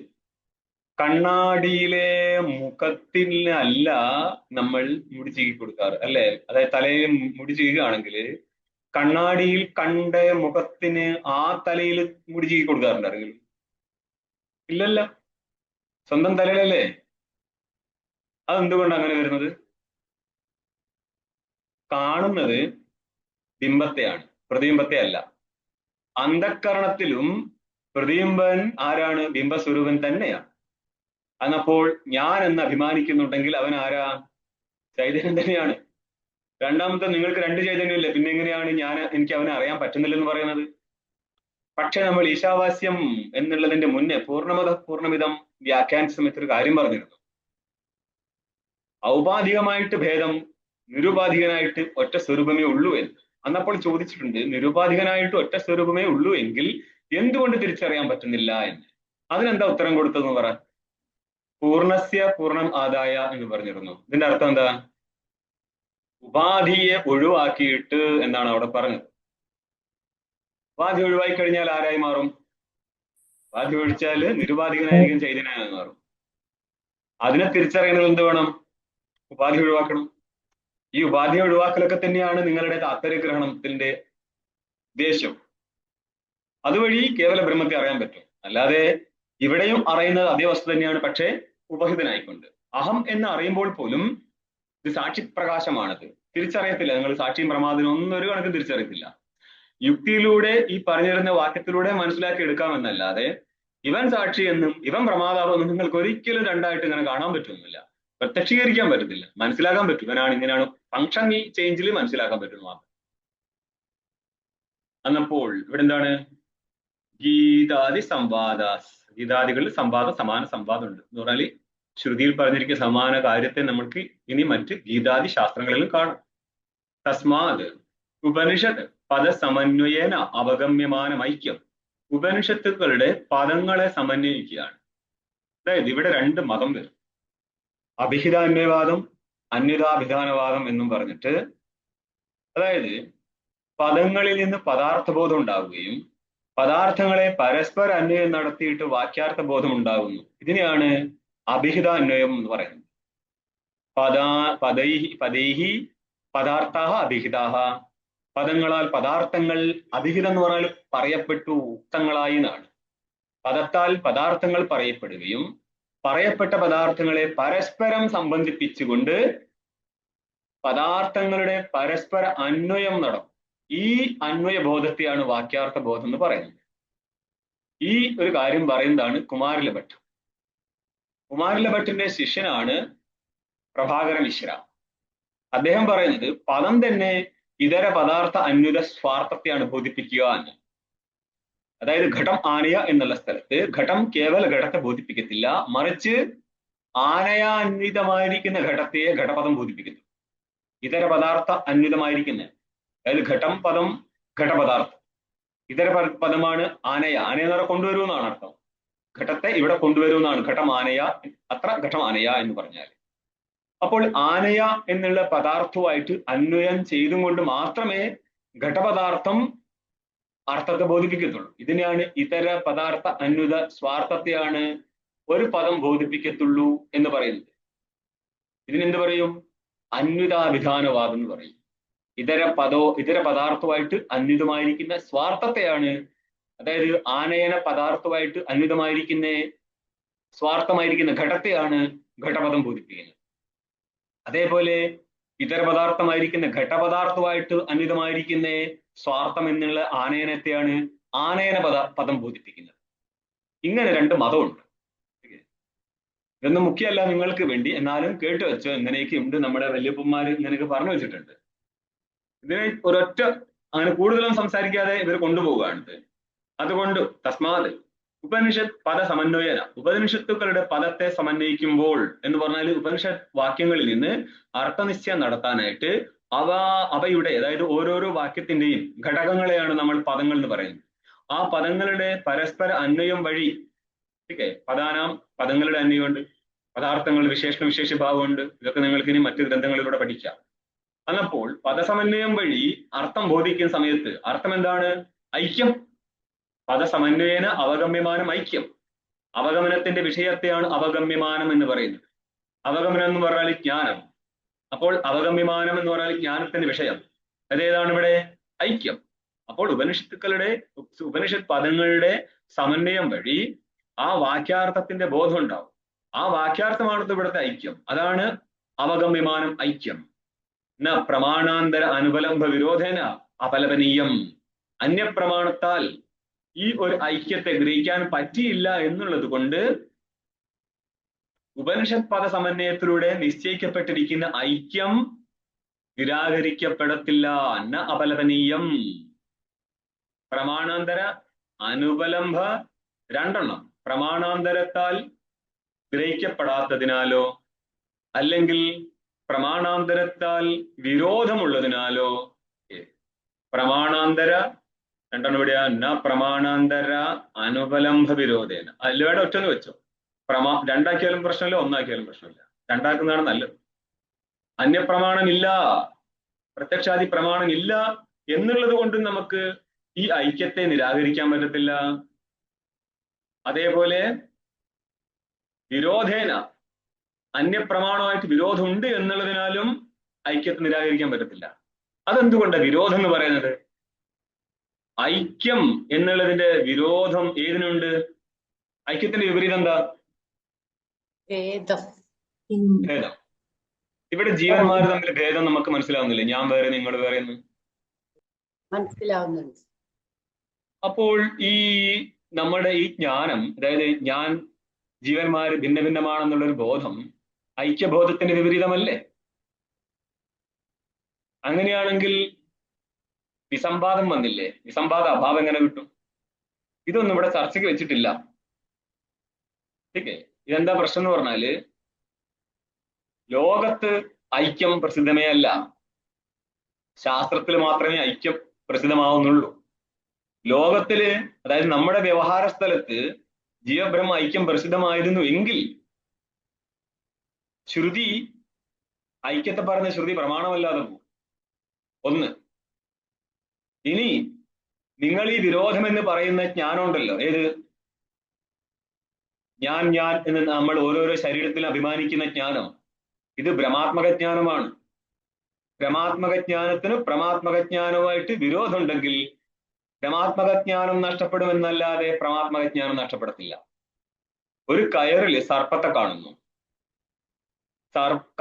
കണ്ണാടിയിലെ മുഖത്തിനല്ല നമ്മൾ മുടി ചീകി കൊടുക്കാറ്, അല്ലെ? അതായത് തലയിൽ മുടി ചീകുകയാണെങ്കിൽ കണ്ണാടിയിൽ കണ്ട മുഖത്തിന് ആ തലയിൽ മുടി ചീകി കൊടുക്കാറുണ്ട് ആരെങ്കിലും? ഇല്ലല്ല, സ്വന്തം തലയിലല്ലേ. അതെന്തുകൊണ്ട് അങ്ങനെ വരുന്നത്? കാണുന്നത് ബിംബത്തെയാണ്, പ്രതിബിംബത്തെ അല്ല. അന്ധക്കരണത്തിലും പ്രതിബിംബൻ ആരാണ്? ബിംബസ്വരൂപൻ തന്നെയാണ്. അന്നപ്പോൾ ഞാൻ എന്ന് അഭിമാനിക്കുന്നുണ്ടെങ്കിൽ അവൻ ആരാ? ചൈതന്യം തന്നെയാണ്. രണ്ടാമത്തെ, നിങ്ങൾക്ക് രണ്ട് ചൈതന്യമില്ലേ, പിന്നെ എങ്ങനെയാണ് എനിക്ക് അവനെ അറിയാൻ പറ്റുന്നില്ലെന്ന് പറയുന്നത്? പക്ഷെ നമ്മൾ ഈശാവാസ്യം എന്നുള്ളതിന്റെ മുന്നേ പൂർണ്ണമിതം വ്യാഖ്യാനിച്ച സമയത്ത് ഒരു കാര്യം പറഞ്ഞിരുന്നു. ഔപാധികമായിട്ട് ഭേദം, നിരുപാധികനായിട്ട് ഒറ്റ സ്വരൂപമേ ഉള്ളൂ എന്ന്. അന്നപ്പോൾ ചോദിച്ചിട്ടുണ്ട്, നിരുപാധികനായിട്ട് ഒറ്റ സ്വരൂപമേ ഉള്ളൂ എങ്കിൽ എന്തുകൊണ്ട് തിരിച്ചറിയാൻ പറ്റുന്നില്ല എന്ന്. അതിനെന്താ ഉത്തരം കൊടുത്തതെന്ന് പറ. പൂർണ്ണസ്യ പൂർണ്ണം ആദായ എന്ന് പറഞ്ഞിരുന്നു. ഇതിന്റെ അർത്ഥം എന്താ? ഉപാധിയെ ഒഴിവാക്കിയിട്ട് എന്നാണ് അവിടെ പറഞ്ഞത്. ഉപാധി ഒഴിവാക്കി കഴിഞ്ഞാൽ ആരായി മാറും? ഉപാധി ഒഴിച്ചാല് നിരുപാധികനായിരിക്കും ചൈതന്യനായി മാറും. അതിനെ തിരിച്ചറിയണത് എന്ത് വേണം? ഉപാധി ഒഴിവാക്കണം. ഈ ഉപാധി ഒഴിവാക്കലൊക്കെ തന്നെയാണ് നിങ്ങളുടെ താത്പര്യഗ്രഹണത്തിന്റെ ഉദ്ദേശം. അതുവഴി കേവല ബ്രഹ്മത്തെ അറിയാൻ പറ്റും. അല്ലാതെ ഇവിടെയും അറിയുന്നത് അതേ വസ്തു തന്നെയാണ്, പക്ഷേ ഉപഹിതനായിക്കൊണ്ട്. അഹം എന്ന് അറിയുമ്പോൾ പോലും ഇത് സാക്ഷി പ്രകാശമാണത്. തിരിച്ചറിയത്തില്ല. നിങ്ങൾ സാക്ഷിയും പ്രമാദനും ഒന്നും ഒരു കണക്കും തിരിച്ചറിയത്തില്ല. യുക്തിയിലൂടെ ഈ പറഞ്ഞിരുന്ന വാക്യത്തിലൂടെ മനസ്സിലാക്കി എടുക്കാമെന്നല്ലാതെ ഇവൻ സാക്ഷി എന്നും ഇവൻ പ്രമാതാവെന്നും നിങ്ങൾക്ക് ഒരിക്കലും രണ്ടായിട്ട് ഇങ്ങനെ കാണാൻ പറ്റുന്നില്ല. പ്രത്യക്ഷീകരിക്കാൻ പറ്റത്തില്ല. മനസ്സിലാക്കാൻ പറ്റും. ഇവനാണ് ഇങ്ങനെയാണ് ഫംഗ്ഷൻ ഈ ചേഞ്ചിൽ മനസ്സിലാക്കാൻ പറ്റുന്നു മാത്രം. എന്നപ്പോൾ ഇവിടെ എന്താണ്? ഗീതാദി സംവാദാസ്. ഗീതാദികളിൽ സംവാദം, സമാന സംവാദം ഉണ്ട് എന്ന് പറഞ്ഞാൽ ശ്രുതിയിൽ പറഞ്ഞിരിക്കുന്ന സമാന കാര്യത്തെ നമുക്ക് ഇനി മറ്റ് ഗീതാദി ശാസ്ത്രങ്ങളിലും കാണാം. തസ്മാത് ഉപനിഷത്ത് പദസമന്വയേന അവഗമ്യമാന ഐക്യം. ഉപനിഷത്തുക്കളുടെ പദങ്ങളെ സമന്വയിക്കുകയാണ്. അതായത് ഇവിടെ രണ്ട് മതം വരും. അഭിഹിതാന്വയവാദം, അന്യതാഭിധാനവാദം എന്നും പറഞ്ഞിട്ട്, അതായത് പദങ്ങളിൽ നിന്ന് പദാർത്ഥബോധം ഉണ്ടാവുകയും പദാർത്ഥങ്ങളെ പരസ്പര അന്വയം നടത്തിയിട്ട് വാക്യാർത്ഥ ബോധം ഉണ്ടാകുന്നു. ഇതിനെയാണ് അഭിഹിതാന്വയം എന്ന് പറയുന്നത്. പദൈഹി പദാർത്ഥാഹ അഭിഹിതാഹ. പദങ്ങളാൽ പദാർത്ഥങ്ങൾ, അഭിഹിതം എന്ന് പറഞ്ഞാൽ പറയപ്പെട്ടു, ഉക്തങ്ങളായി എന്നാണ്. പദത്താൽ പദാർത്ഥങ്ങൾ പറയപ്പെടുകയും പറയപ്പെട്ട പദാർത്ഥങ്ങളെ പരസ്പരം സംബന്ധിപ്പിച്ചുകൊണ്ട് പദാർത്ഥങ്ങളുടെ പരസ്പര അന്വയം നടക്കും. ഈ അന്വയ ബോധത്തെയാണ് വാക്യാർത്ഥ ബോധം എന്ന് പറയുന്നത്. ഈ ഒരു കാര്യം പറയുന്നതാണ് കുമാരില ഭട്ട്. കുമാരില ഭട്ടിന്റെ ശിഷ്യനാണ് പ്രഭാകര മിശ്ര. അദ്ദേഹം പറയുന്നത് പദം തന്നെ ഇതര പദാർത്ഥ അന്വിത സ്വാർത്ഥത്തെയാണ് ബോധിപ്പിക്കുക എന്ന്. അതായത് ഘടം ആനയ എന്നുള്ള സ്ഥലത്ത് ഘടം കേവല ഘടത്തെ ബോധിപ്പിക്കത്തില്ല, മറിച്ച് ആനയാന്വിതമായിരിക്കുന്ന ഘടത്തെ ഘടപദം ബോധിപ്പിക്കുന്നു. ഇതര പദാർത്ഥ അന്വിതമായിരിക്കുന്ന, അതായത് ഘടം പദം ഘടപദാർത്ഥം, ഇതര പദമാണ് ആനയ. ആനയ എന്ന് പറഞ്ഞാൽ കൊണ്ടുവരൂ എന്നാണ് അർത്ഥം. ഘടത്തെ ഇവിടെ കൊണ്ടുവരൂ എന്നാണ്. ഘടം ആനയ, അത്ര ഘടം ആനയ എന്ന് പറഞ്ഞാൽ. അപ്പോൾ ആനയ എന്നുള്ള പദാർത്ഥവുമായിട്ട് അന്വയം ചെയ്തും കൊണ്ട് മാത്രമേ ഘടപദാർത്ഥം അർത്ഥത്തെ ബോധിപ്പിക്കത്തുള്ളൂ. ഇതിനെയാണ് ഇതര പദാർത്ഥ അന്വിത സ്വാർത്ഥത്തെയാണ് ഒരു പദം ബോധിപ്പിക്കത്തുള്ളൂ എന്ന് പറയുന്നത്. ഇതിനെന്ത് പറയും? അന്വിതാഭിധാനവാദം എന്ന് പറയും. ഇതര പദാർത്ഥമായിട്ട് അന്വിതമായിരിക്കുന്ന സ്വാർത്ഥത്തെയാണ്, അതായത് ആനയന പദാർത്ഥമായിട്ട് അന്വിതമായിരിക്കുന്ന സ്വാർത്ഥമായിരിക്കുന്ന ഘടത്തെയാണ് ഘടപദം ബോധിപ്പിക്കുന്നത്. അതേപോലെ ഇതര പദാർത്ഥമായിരിക്കുന്ന ഘടപദാർത്ഥമായിട്ട് അന്വിതമായിരിക്കുന്ന സ്വാർത്ഥം എന്നുള്ള ആനയനത്തെയാണ് ആനയന പദം ബോധിപ്പിക്കുന്നത്. ഇങ്ങനെ രണ്ട് മതമുണ്ട്. ഇതൊന്നും മുഖ്യമല്ല നിങ്ങൾക്ക് വേണ്ടി, എന്നാലും കേട്ടു വെച്ചോ, ഇങ്ങനെയൊക്കെ ഉണ്ട്. നമ്മുടെ വല്യപ്പന്മാർ ഇങ്ങനെയൊക്കെ പറഞ്ഞു വെച്ചിട്ടുണ്ട്. ഇതിനെ ഒരൊറ്റ അങ്ങനെ കൂടുതലും സംസാരിക്കാതെ ഇവർ കൊണ്ടുപോവുകയാണ്. അതുകൊണ്ട് തസ്മാത് ഉപനിഷത്ത് പദ സമന്വയന, ഉപനിഷത്തുക്കളുടെ പദത്തെ സമന്വയിക്കുമ്പോൾ എന്ന് പറഞ്ഞാൽ ഉപനിഷത്ത് വാക്യങ്ങളിൽ നിന്ന് അർത്ഥനിശ്ചയം നടത്താനായിട്ട് അവയുടെ, അതായത് ഓരോരോ വാക്യത്തിന്റെയും ഘടകങ്ങളെയാണ് നമ്മൾ പദങ്ങൾ എന്ന് പറയുന്നത്. ആ പദങ്ങളുടെ പരസ്പര അന്വയം വഴി, പദങ്ങളുടെ അന്വയമുണ്ട്, പദാർത്ഥങ്ങൾ വിശേഷണ വിശേഷഭാവമുണ്ട്. ഇതൊക്കെ നിങ്ങൾക്ക് ഇനി മറ്റു ഗ്രന്ഥങ്ങളിലൂടെ പഠിക്കാം. അന്നപ്പോൾ പദസമന്വയം വഴി അർത്ഥം ബോധിക്കുന്ന സമയത്ത് അർത്ഥം എന്താണ്? ഐക്യം. പദസമന്വയേന അവഗമ്യമാനം ഐക്യം. അവഗമനത്തിന്റെ വിഷയത്തെയാണ് അവഗമ്യമാനം എന്ന് പറയുന്നത്. അവഗമനം എന്ന് പറഞ്ഞാൽ ജ്ഞാനം. അപ്പോൾ അവഗമ്യമാനം എന്ന് പറഞ്ഞാൽ ജ്ഞാനത്തിന്റെ വിഷയം. അതേതാണ് ഇവിടെ? ഐക്യം. അപ്പോൾ ഉപനിഷത്ത് പദങ്ങളുടെ സമന്വയം വഴി ആ വാക്യാർത്ഥത്തിന്റെ ബോധം ഉണ്ടാവും. ആ വാക്യാർത്ഥമാണ് ഇവിടുത്തെ ഐക്യം. അതാണ് അവഗമ്യമാനം, ഐക്യം. ന പ്രമാണാന്തര അനുപലംബ വിരോധേന അപലപനീയം. അന്യപ്രമാണത്താൽ ഈ ഒരു ഐക്യത്തെ ഗ്രഹിക്കാൻ പറ്റിയില്ല എന്നുള്ളത് കൊണ്ട് ഉപനിഷത്ത് പദ സമന്വയത്തിലൂടെ നിശ്ചയിക്കപ്പെട്ടിരിക്കുന്ന ഐക്യം നിരാകരിക്കപ്പെടത്തില്ല. ന അപലപനീയം. പ്രമാണാന്തര അനുപലംബ രണ്ടെണ്ണം. പ്രമാണാന്തരത്താൽ ഗ്രഹിക്കപ്പെടാത്തതിനാലോ അല്ലെങ്കിൽ പ്രമാണാന്തരത്താൽ വിരോധമുള്ളതിനാലോ, പ്രമാണാന്തര രണ്ടെണ്ണം ഇവിടെയാ. ന പ്രമാണാന്തര അനുപലംബ വിരോധേന. അതിലൂടെ ഒറ്റന്ന് വെച്ചോ. രണ്ടാക്കിയാലും പ്രശ്നമില്ല, ഒന്നാക്കിയാലും പ്രശ്നമില്ല. രണ്ടാക്കുന്നതാണ് നല്ലത്. അന്യപ്രമാണമില്ല, പ്രത്യക്ഷാദി പ്രമാണമില്ല എന്നുള്ളത് കൊണ്ട് നമുക്ക് ഈ ഐക്യത്തെ നിരാകരിക്കാൻ പറ്റത്തില്ല. അതേപോലെ വിരോധേന, അന്യപ്രമാണമായിട്ട് വിരോധമുണ്ട് എന്നുള്ളതിനാലും ഐക്യത്തെ നിരാകരിക്കാൻ പറ്റത്തില്ല. അതെന്തുകൊണ്ട് വിരോധം എന്ന് പറയുന്നത്? ഐക്യം എന്നുള്ളതിന്റെ വിരോധം ഏതിനുണ്ട്? ഐക്യത്തിന്റെ വിപരീതം എന്താ? ഭേദം. ഭേദം. ഇവിടെ ജീവന്മാർ തമ്മിൽ ഭേദം നമുക്ക് മനസ്സിലാവുന്നില്ലേ? ഞാൻ വേറെ, നിങ്ങൾ വേറെ എന്ന് മനസ്സിലാവുന്നുണ്ട്. അപ്പോൾ ഈ നമ്മുടെ ഈ ജ്ഞാനം, അതായത് ഞാൻ ജീവന്മാര് ഭിന്ന ഭിന്നമാണെന്നുള്ളൊരു ബോധം ഐക്യബോധത്തിന്റെ വിപരീതമല്ലേ? അങ്ങനെയാണെങ്കിൽ വിസംവാദം വന്നില്ലേ? വിസംവാദ അഭാവം എങ്ങനെ കിട്ടും? ഇതൊന്നും ഇവിടെ ചർച്ചയ്ക്ക് വെച്ചിട്ടില്ല. ഓക്കെ, ഇതെന്താ പ്രശ്നം എന്ന് പറഞ്ഞാല്, ലോകത്ത് ഐക്യം പ്രസിദ്ധമേ അല്ല, ശാസ്ത്രത്തിൽ മാത്രമേ ഐക്യം പ്രസിദ്ധമാവുന്നുള്ളൂ. ലോകത്തില്, അതായത് നമ്മുടെ വ്യവഹാര സ്ഥലത്ത് ജീവബ്രഹ്മ ഐക്യം പ്രസിദ്ധമായിരുന്നു എങ്കിൽ ശ്രുതി, ഐക്യത്തെ പറഞ്ഞ ശ്രുതി പ്രമാണമല്ലാതെ പോകും. ഒന്ന്. ഇനി നിങ്ങൾ ഈ വിരോധം എന്ന് പറയുന്ന ജ്ഞാനം ഉണ്ടല്ലോ, ഏത് ഞാൻ ഞാൻ എന്ന് നമ്മൾ ഓരോരോ ശരീരത്തിൽ അഭിമാനിക്കുന്ന ജ്ഞാനം, ഇത് ഭ്രമാത്മക ജ്ഞാനമാണ്. ഭ്രമാത്മക ജ്ഞാനത്തിന് പ്രമാത്മക ജ്ഞാനവുമായിട്ട് വിരോധം ഉണ്ടെങ്കിൽ ഭ്രമാത്മക ജ്ഞാനം നഷ്ടപ്പെടുമെന്നല്ലാതെ പ്രമാത്മക ജ്ഞാനം നഷ്ടപ്പെടത്തില്ല. ഒരു കയറിൽ സർപ്പത്തെ കാണുന്നു,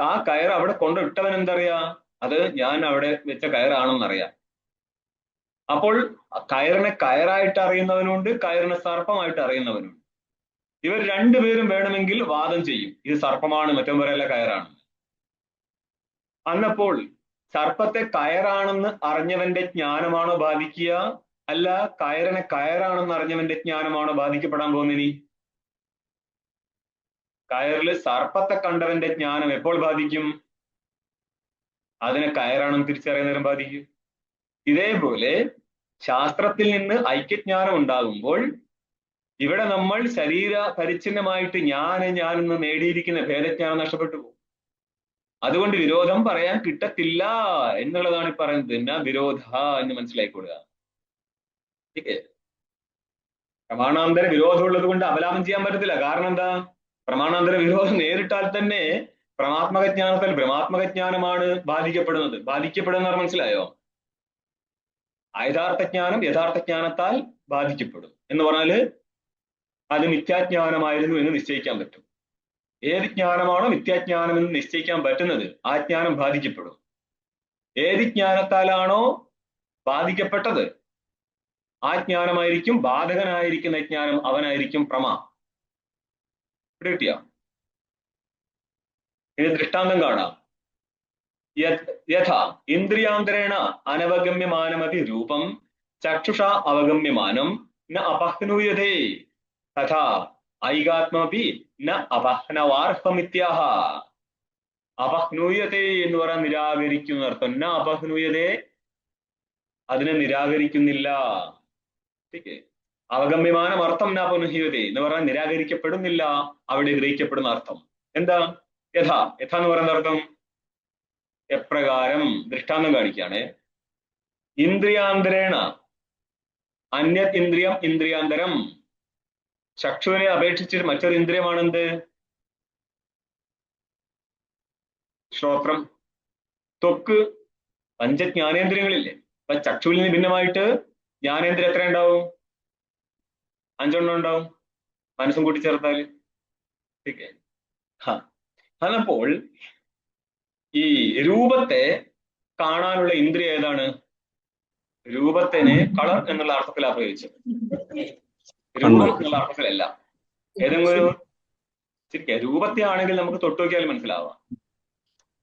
ആ കയർ അവിടെ കൊണ്ടിട്ടവൻ എന്തറിയാ? അത് ഞാൻ അവിടെ വെച്ച കയറാണെന്നറിയാം. അപ്പോൾ കയറിനെ കയറായിട്ട് അറിയുന്നവനുണ്ട്, കയറിനെ സർപ്പമായിട്ട് അറിയുന്നവനുണ്ട്. ഇവർ രണ്ടുപേരും വേണമെങ്കിൽ വാദം ചെയ്യും, ഇത് സർപ്പമാണ്, മറ്റോ പറയല്ല കയറാണ്. അന്നപ്പോൾ സർപ്പത്തെ കയറാണെന്ന് അറിഞ്ഞവന്റെ ജ്ഞാനമാണോ ബാധിക്കുക, അല്ല കയറിനെ കയറാണെന്ന് അറിഞ്ഞവന്റെ ജ്ഞാനമാണോ ബാധിക്കപ്പെടാൻ പോകുന്നതിനി? കയറില് സർപ്പത്തെ കണ്ടവന്റെ ജ്ഞാനം എപ്പോൾ ബാധിക്കും? അതിനെ കയറാണെന്ന് തിരിച്ചറിയുന്നവരും ബാധിക്കും. ഇതേപോലെ ശാസ്ത്രത്തിൽ നിന്ന് ഐക്യജ്ഞാനം ഉണ്ടാകുമ്പോൾ ഇവിടെ നമ്മൾ ശരീര പരിച്ഛിന്നമായിട്ട് ഞാനെന്ന് നേടിയിരിക്കുന്ന ഭേദജ്ഞാനം നഷ്ടപ്പെട്ടു പോകും. അതുകൊണ്ട് വിരോധം പറയാൻ കിട്ടത്തില്ല എന്നുള്ളതാണ് ഈ പറയുന്നത്. എന്നാ വിരോധ എന്ന് മനസ്സിലായിക്കൊള്ളുക. പ്രമാണാന്തര വിരോധം ഉള്ളത് കൊണ്ട് അപലാപം ചെയ്യാൻ പറ്റത്തില്ല. കാരണം എന്താ? പ്രമാണാന്തര വിരോധം നേരിട്ടാൽ തന്നെ പ്രമാത്മക ജ്ഞാനത്താൽ ഭ്രമാത്മക ജ്ഞാനമാണ് ബാധിക്കപ്പെടുന്നത്. ബാധിക്കപ്പെടുന്ന മനസ്സിലായോ? യഥാർത്ഥജ്ഞാനം യഥാർത്ഥ ജ്ഞാനത്താൽ ബാധിക്കപ്പെടും എന്ന് പറഞ്ഞാല് അത് മിഥ്യാജ്ഞാനമായിരുന്നു എന്ന് നിശ്ചയിക്കാൻ പറ്റും. ഏത് ജ്ഞാനമാണോ മിഥ്യാജ്ഞാനം എന്ന് നിശ്ചയിക്കാൻ പറ്റുന്നത്, ആ ജ്ഞാനം ബാധിക്കപ്പെടും. ഏത് ജ്ഞാനത്താലാണോ ബാധിക്കപ്പെട്ടത്, ആ ജ്ഞാനമായിരിക്കും ബാധകനായിരിക്കുന്ന ജ്ഞാനം, അവനായിരിക്കും പ്രമാ. കിട്ടിയ ഇനി ദൃഷ്ടാന്തം കാണാം. യഥാ ഇന്ദ്രിയാന്തരേണ അനവഗമ്യമാനമപി രൂപം ചക്ഷുഷ അവഗമ്യമാനം ന അപഹ്നൂയതേ തഥാ ഐകാത്മപി ന അപഹ്നവാർഹമിത്യാഹ. അപഹ്നൂയതേ എന്ന് പറയാൻ നിരാകരിക്കുന്ന അർത്ഥം. ന അപഹ്നൂയതേ, അതിനെ നിരാകരിക്കുന്നില്ല. അവഗമ്യമാനം അർത്ഥം ന അപഹ്നൂയതേ എന്ന് പറഞ്ഞാൽ നിരാകരിക്കപ്പെടുന്നില്ല, അവിടെ ഗ്രഹിക്കപ്പെടുന്ന അർത്ഥം. എന്താ? യഥാ. യഥാ എന്ന് പറയുന്ന അർത്ഥം എപ്രകാരം? ദൃഷ്ടാന്തം കാണിക്കുകയാണ്. ഇന്ദ്രിയാന്തരേണ, അന്യത് ഇന്ദ്രിയം ഇന്ദ്രിയാന്തരം. ചക്ഷുവിനെ അപേക്ഷിച്ച് മറ്റൊരു ഇന്ദ്രിയമാണെന്ത്? ശ്രോത്രം. ത്വക്ക്. പഞ്ചജ്ഞാനേന്ദ്രിയങ്ങളില്ലേ? അപ്പൊ ചക്ഷുവിൽ നിന്ന് ഭിന്നമായിട്ട് ജ്ഞാനേന്ദ്രിയം എത്ര ഉണ്ടാവും? 5 ഉണ്ടാവും, മനസ്സും കൂട്ടി ചേർത്താല്. അപ്പോൾ ഈ രൂപത്തെ കാണാനുള്ള ഇന്ദ്രിയം ഏതാണ്? രൂപത്തിനെ കളർ എന്നുള്ള അർത്ഥത്തിലാണ് പ്രയോഗിച്ചത്, രൂപം എന്നുള്ള അർത്ഥത്തിലല്ല. ഏതെങ്കിലും രൂപത്തെ ആണെങ്കിൽ നമുക്ക് തൊട്ടുനോക്കിയാൽ മനസ്സിലാവാം.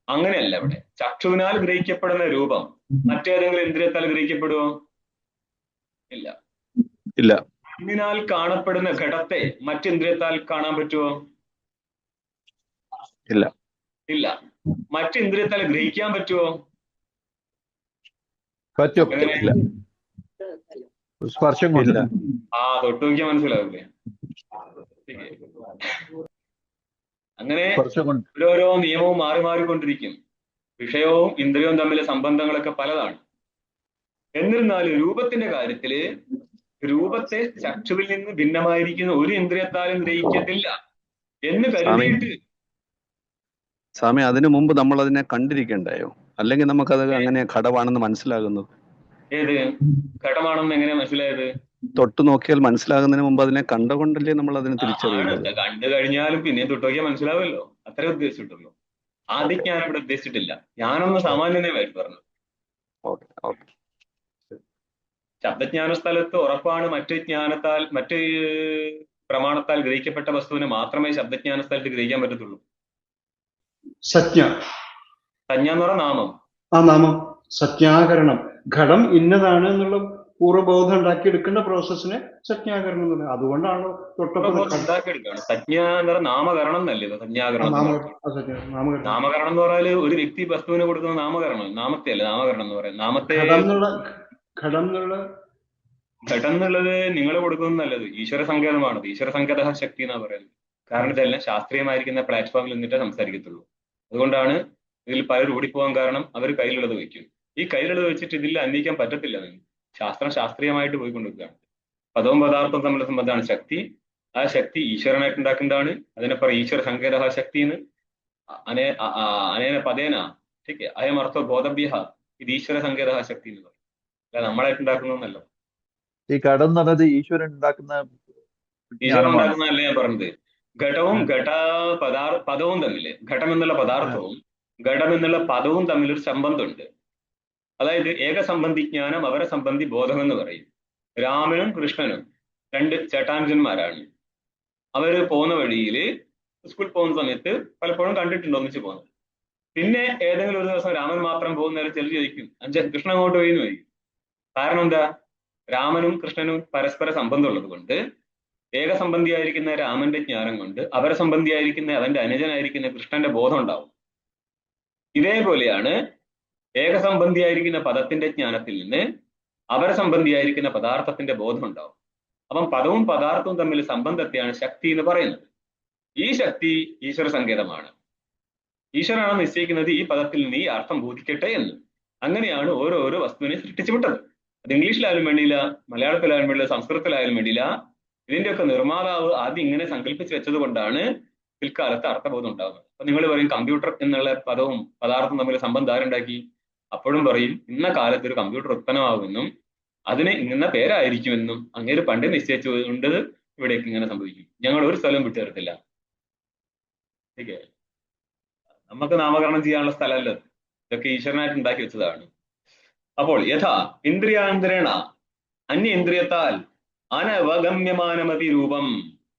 അങ്ങനെയല്ല ഇവിടെ. ചക്ഷുവിനാൽ ഗ്രഹിക്കപ്പെടുന്ന രൂപം മറ്റേതെങ്കിലും ഇന്ദ്രിയത്താൽ ഗ്രഹിക്കപ്പെടുമോ? ഇല്ല. ഇല്ല. കണ്ണിനാൽ കാണപ്പെടുന്ന ഘടത്തെ മറ്റിന്ദ്രിയത്താൽ കാണാൻ പറ്റുമോ? ഇല്ല. ഇല്ല. മറ്റിന്ദ്രിയത്താൽ ഗ്രഹിക്കാൻ പറ്റുമോ? പറ്റും. ഇല്ല. സ്പർശം കൊണ്ടില്ല. തൊട്ടു നോക്കിയാൽ മനസ്സിലാവില്ലേ? അങ്ങനെ ഓരോരോ നിയമവും മാറി മാറിക്കൊണ്ടിരിക്കും. വിഷയവും ഇന്ദ്രിയവും തമ്മിലെ സംബന്ധങ്ങളൊക്കെ പലതാണ്. എന്നിരുന്നാലും രൂപത്തിന്റെ കാര്യത്തില് രൂപത്തെ ചക്ഷുവിൽ നിന്ന് ഭിന്നമായിരിക്കുന്ന ഒരു ഇന്ദ്രിയത്താലും ഗ്രഹിക്കത്തില്ല എന്ന് കരുതിയിട്ട്. സ്വാമി, അതിനു മുമ്പ് നമ്മൾ അതിനെ കണ്ടിരിക്കണ്ടായോ? അല്ലെങ്കിൽ നമുക്കത് അങ്ങനെ ഘടമാണെന്ന് മനസ്സിലാകുന്നത്? ഏത് ഘടമാണെന്ന് എങ്ങനെ മനസ്സിലായത്? തൊട്ടു നോക്കിയാൽ മനസ്സിലാകുന്നതിന് മുമ്പ് അതിനെ കണ്ടുകൊണ്ടല്ലേ നമ്മൾ അതിനെ തിരിച്ചറിയുന്നത്? കണ്ടു കഴിഞ്ഞാലും പിന്നെ തൊട്ടു നോക്കിയാൽ മനസ്സിലാവുമല്ലോ, അത്രേ ഉദ്ദേശിച്ചിട്ടുള്ളൂ. ആദ്യം ഞാൻ ഇവിടെ ഉദ്ദേശിച്ചിട്ടില്ല, ഞാനൊന്ന് സാമാന്യമായിട്ട് പറഞ്ഞു. ശബ്ദജ്ഞാന സ്ഥലത്ത് ഉറപ്പാണ് മറ്റ് പ്രമാണത്താൽ ഗ്രഹിക്കപ്പെട്ട വസ്തുവിനെ മാത്രമേ ശബ്ദജ്ഞാന സ്ഥലത്ത് ഗ്രഹിക്കാൻ പറ്റത്തുള്ളൂ. സജ്ഞ. സജ്ഞ എന്ന് പറഞ്ഞ നാമം. നാമം സജ്ഞാകരണം. ഘടം ഇന്നതാണ് എന്നുള്ള പൂർവ്വബോധം ഉണ്ടാക്കിയെടുക്കുന്ന പ്രോസസ്സിനെ സജ്ഞാകരണം എന്ന് പറയുന്നത്. അതുകൊണ്ടാണല്ലോ തൊട്ടപ്പുറത്ത് ഉണ്ടാക്കിയെടുക്കുകയാണ്. സജ്ഞ എന്ന് പറഞ്ഞാൽ നാമകരണം എന്നല്ലേ സജ്ഞാകരണം. നാമകരണം എന്ന് പറഞ്ഞാൽ ഒരു വ്യക്തി വസ്തുവിനെ കൊടുക്കുന്ന നാമകരണം, നാമത്തെ അല്ല നാമകരണം എന്ന് പറയുന്നത്. നാമത്തെ ഘടം എന്നുള്ളത് നിങ്ങൾ കൊടുക്കുന്നത് നല്ലത് ഈശ്വര സങ്കേതമാണ്. ഈശ്വര സങ്കേത ശക്തി എന്നാ പറയുന്നത്. കാരണം ഇതെല്ലാം ശാസ്ത്രീയമായിരിക്കുന്ന പ്ലാറ്റ്ഫോമിൽ നിന്നിട്ടേ സംസാരിക്കത്തുള്ളൂ. അതുകൊണ്ടാണ് ഇതിൽ പലരും ഓടിപ്പോകാൻ കാരണം അവർ കയ്യിലുള്ളത് വെക്കും. ഈ കയ്യിലുള്ളത് വെച്ചിട്ട് ഇതിൽ അന്വേഷിക്കാൻ പറ്റത്തില്ല. ശാസ്ത്രം ശാസ്ത്രീയമായിട്ട് പോയിക്കൊണ്ടിരിക്കുകയാണ്. പദവും പദാർത്ഥവും തമ്മിലുള്ള സംബന്ധമാണ് ശക്തി. ആ ശക്തി ഈശ്വരനായിട്ട് ഉണ്ടാക്കുന്നതാണ്. അതിനെ പറയും ഈശ്വര സങ്കേത ശക്തി എന്ന്. അനേന പദേന അയമർത്ഥോ ബോധഭ്യ ഇത് ഈശ്വര സങ്കേത ശക്തി എന്ന് പറയും. അല്ല നമ്മളായിട്ട് ഉണ്ടാക്കുന്നതല്ല. ഈ ഘടം എന്ന് പറഞ്ഞത് ഈശ്വരൻ ഉണ്ടാക്കുന്നതല്ല ഞാൻ പറഞ്ഞത്. ഘടവും പദവും തമ്മില്, ഘടം എന്നുള്ള പദാർത്ഥവും ഘടം എന്നുള്ള പദവും തമ്മിലൊരു സംബന്ധമുണ്ട്. അതായത് ഏകസംബന്ധി ജ്ഞാനം അപരസംബന്ധി ബോധം എന്ന് പറയും. രാമനും കൃഷ്ണനും രണ്ട് ചേട്ടാനുജന്മാരാണ്. അവര് പോകുന്ന വഴിയിൽ സ്കൂളിൽ പോകുന്ന സമയത്ത് പലപ്പോഴും കണ്ടിട്ടുണ്ട് ഒന്നിച്ച് പോകുന്നത്. പിന്നെ ഏതെങ്കിലും ഒരു ദിവസം രാമൻ മാത്രം പോകുന്നവരെ ചിലർ ചോദിക്കും കൃഷ്ണൻ അങ്ങോട്ട് പോയി എന്ന് ചോദിക്കും. കാരണം എന്താ? രാമനും കൃഷ്ണനും പരസ്പര സംബന്ധമുള്ളത് കൊണ്ട് ഏകസംബന്ധിയായിരിക്കുന്ന രാമന്റെ ജ്ഞാനം കൊണ്ട് അപരസംബന്ധിയായിരിക്കുന്ന അവന്റെ അനുജനായിരിക്കുന്ന കൃഷ്ണന്റെ ബോധം ഉണ്ടാവും. ഇതേപോലെയാണ് ഏകസംബന്ധിയായിരിക്കുന്ന പദത്തിന്റെ ജ്ഞാനത്തിൽ നിന്ന് അപരസംബന്ധിയായിരിക്കുന്ന പദാർത്ഥത്തിന്റെ ബോധം ഉണ്ടാവും. അപ്പം പദവും പദാർത്ഥവും തമ്മിൽ സംബന്ധത്തെയാണ് ശക്തി എന്ന് പറയുന്നത്. ഈ ശക്തി ഈശ്വര സങ്കേതമാണ്. ഈശ്വരനാണ് നിശ്ചയിക്കുന്നത് ഈ പദത്തിൽ നിന്ന് ഈ അർത്ഥം ബോധിക്കട്ടെ എന്ന്. അങ്ങനെയാണ് ഓരോരോ വസ്തുവിനെ സൃഷ്ടിച്ചു വിട്ടത്. അത് ഇംഗ്ലീഷിലായാലും വേണ്ടിയില്ല, മലയാളത്തിലായാലും വേണ്ടിയില്ല, സംസ്കൃതത്തിലായാലും വേണ്ടിയില്ല. ഇതിന്റെയൊക്കെ നിർമ്മാതാവ് ആദ്യം ഇങ്ങനെ സങ്കല്പിച്ച് വെച്ചത് കൊണ്ടാണ് പിൽക്കാലത്ത് അർത്ഥബോധം ഉണ്ടാകുന്നത്. അപ്പൊ നിങ്ങൾ പറയും കമ്പ്യൂട്ടർ എന്നുള്ള പദവും പദാർത്ഥവും തമ്മിൽ സംബന്ധം ആരുണ്ടാക്കി? അപ്പോഴും പറയും ഇന്ന കാലത്ത് ഒരു കമ്പ്യൂട്ടർ ഉത്പന്നമാകുമെന്നും അതിന് ഇന്ന പേരായിരിക്കുമെന്നും അങ്ങനെ പണ്ട് നിശ്ചയിച്ചുകൊണ്ട് ഇവിടേക്ക് ഇങ്ങനെ സംഭവിക്കും. ഞങ്ങൾ ഒരു സ്ഥലം വിട്ടുതരത്തില്ല. ഓക്കെ, നമുക്ക് നാമകരണം ചെയ്യാനുള്ള സ്ഥലമല്ല, ഇതൊക്കെ ഈശ്വരനായിട്ട് ഉണ്ടാക്കി വെച്ചതാണ്. അപ്പോൾ യഥാ ഇന്ദ്രിയാന്തരേണ അന്യ ഇന്ദ്രിയത്താൽ അനവഗമ്യമാനമതി രൂപം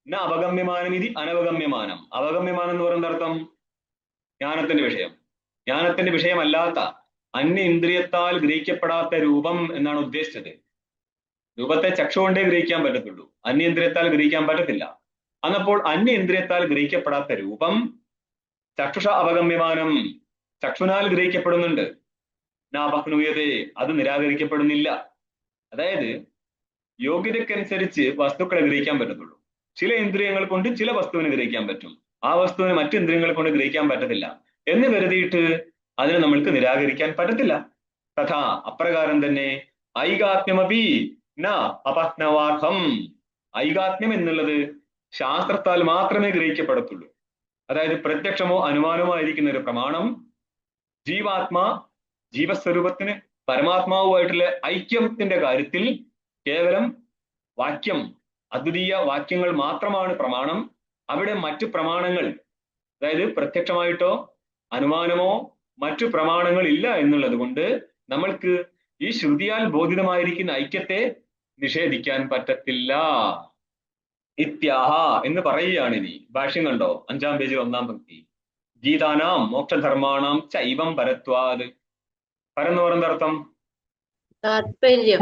ന അവഗമ്യമാനം ഇത് അനവഗമ്യമാനം. അവഗമ്യമാനം എന്ന് പറയുന്ന അർത്ഥം ജ്ഞാനത്തിന്റെ വിഷയം. ജ്ഞാനത്തിന്റെ വിഷയമല്ലാത്ത അന്യ ഇന്ദ്രിയത്താൽ ഗ്രഹിക്കപ്പെടാത്ത രൂപം എന്നാണ് ഉദ്ദേശിച്ചത്. രൂപത്തെ ചക്ഷുകൊണ്ടേ ഗ്രഹിക്കാൻ പറ്റത്തുള്ളൂ, അന്യ ഇന്ദ്രിയത്താൽ ഗ്രഹിക്കാൻ പറ്റത്തില്ല. അന്നപ്പോൾ അന്യ ഇന്ദ്രിയത്താൽ ഗ്രഹിക്കപ്പെടാത്ത രൂപം ചക്ഷുഷ അവഗമ്യമാനം, ചക്ഷുനാൽ ഗ്രഹിക്കപ്പെടുന്നുണ്ട്. നാപഹ്നുയതേ, അത് നിരാകരിക്കപ്പെടുന്നില്ല. അതായത് യോഗ്യതക്കനുസരിച്ച് വസ്തുക്കളെ ഗ്രഹിക്കാൻ പറ്റത്തുള്ളൂ. ചില ഇന്ദ്രിയങ്ങൾ കൊണ്ട് ചില വസ്തുവിനെ ഗ്രഹിക്കാൻ പറ്റും, ആ വസ്തുവിനെ മറ്റു ഇന്ദ്രിയങ്ങൾ കൊണ്ട് ഗ്രഹിക്കാൻ പറ്റത്തില്ല എന്ന് കരുതിയിട്ട് അതിനെ നമ്മൾക്ക് നിരാകരിക്കാൻ പറ്റത്തില്ല. തഥാ അപ്രകാരം തന്നെ ഐകാത്മ്യമപി ന അപഹ്നവാർഹം. ഐകാത്മ്യം എന്നുള്ളത് ശാസ്ത്രത്താൽ മാത്രമേ ഗ്രഹിക്കപ്പെടത്തുള്ളൂ. അതായത് പ്രത്യക്ഷമോ അനുമാനമോ ആയിരിക്കുന്ന ഒരു പ്രമാണം ജീവാത്മാ ജീവസ്വരൂപത്തിന് പരമാത്മാവുമായിട്ടുള്ള ഐക്യത്തിന്റെ കാര്യത്തിൽ കേവലം വാക്യം, അദ്വിതീയ വാക്യങ്ങൾ മാത്രമാണ് പ്രമാണം. അവിടെ മറ്റു പ്രമാണങ്ങൾ, അതായത് പ്രത്യക്ഷമായിട്ടോ അനുമാനമോ മറ്റു പ്രമാണങ്ങൾ ഇല്ല എന്നുള്ളത് കൊണ്ട് നമ്മൾക്ക് ഈ ശ്രുതിയാൽ ബോധിതമായിരിക്കുന്ന ഐക്യത്തെ നിഷേധിക്കാൻ പറ്റത്തില്ല. ഇത്യാഹ എന്ന് പറയുകയാണ്. ഇനി ഭാഷ്യം കണ്ടോ, 5-ാം പേജിൽ 1-ാം പങ്ക്തി. ഗീതാനാം മോക്ഷധർമാണാം ചൈവം പരത്വാത്. പരെന്ന് പറയുന്ന അർത്ഥം താത്പര്യം.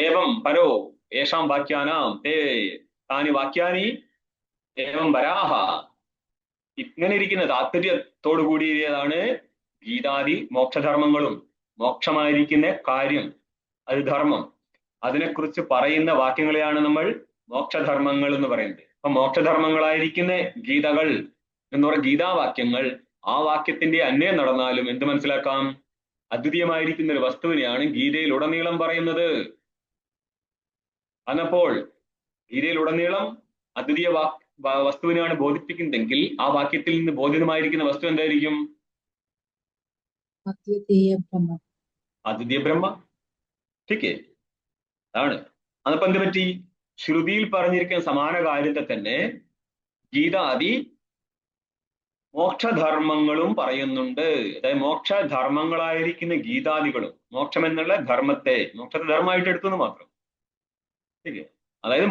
ഏവം പരോ യേഷാം വാക്യാനാം തേ താനി വാക്യാനി ഏവം പരാഹ. ഇങ്ങനെ ഇരിക്കുന്ന താത്പര്യത്തോടു കൂടിയതാണ് ഗീതാദി മോക്ഷധർമ്മങ്ങളും. മോക്ഷമായിരിക്കുന്ന കാര്യം, അത് ധർമ്മം, അതിനെക്കുറിച്ച് പറയുന്ന വാക്യങ്ങളെയാണ് നമ്മൾ മോക്ഷധർമ്മങ്ങൾ എന്ന് പറയുന്നത്. അപ്പൊ മോക്ഷധർമ്മങ്ങളായിരിക്കുന്ന ഗീതകൾ എന്ന് പറയുന്ന ഗീതാവാക്യങ്ങൾ, ആ വാക്യത്തിന്റെ അന്വയം നടന്നാലും എന്ത് മനസ്സിലാക്കാം? അദ്വിതീയമായിരിക്കുന്ന ഒരു വസ്തുവിനെയാണ് ഗീതയിൽ ഉടനീളം പറയുന്നത്. അന്നപ്പോൾ ഗീതയിൽ ഉടനീളം അദ്വിതീയ വസ്തുവിനെയാണ് ബോധിപ്പിക്കുന്നതെങ്കിൽ ആ വാക്യത്തിൽ നിന്ന് ബോധിതമായിരിക്കുന്ന വസ്തു എന്തായിരിക്കും? അദ്വിതീയ ബ്രഹ്മ. ടീക്കേ, അതാണ്. അതപ്പോ എന്ത് പറ്റി? ശ്രുതിയിൽ പറഞ്ഞിരിക്കുന്ന സമാന കാര്യത്തെ തന്നെ ഗീതാദി മോക്ഷധർമ്മങ്ങളും പറയുന്നുണ്ട്. അതായത് മോക്ഷധർമ്മങ്ങളായിരിക്കുന്ന ഗീതാദികളും, മോക്ഷം എന്നുള്ള ധർമ്മത്തെ മോക്ഷത്തെ ധർമ്മമായിട്ട് എടുത്തു മാത്രം. അതായത്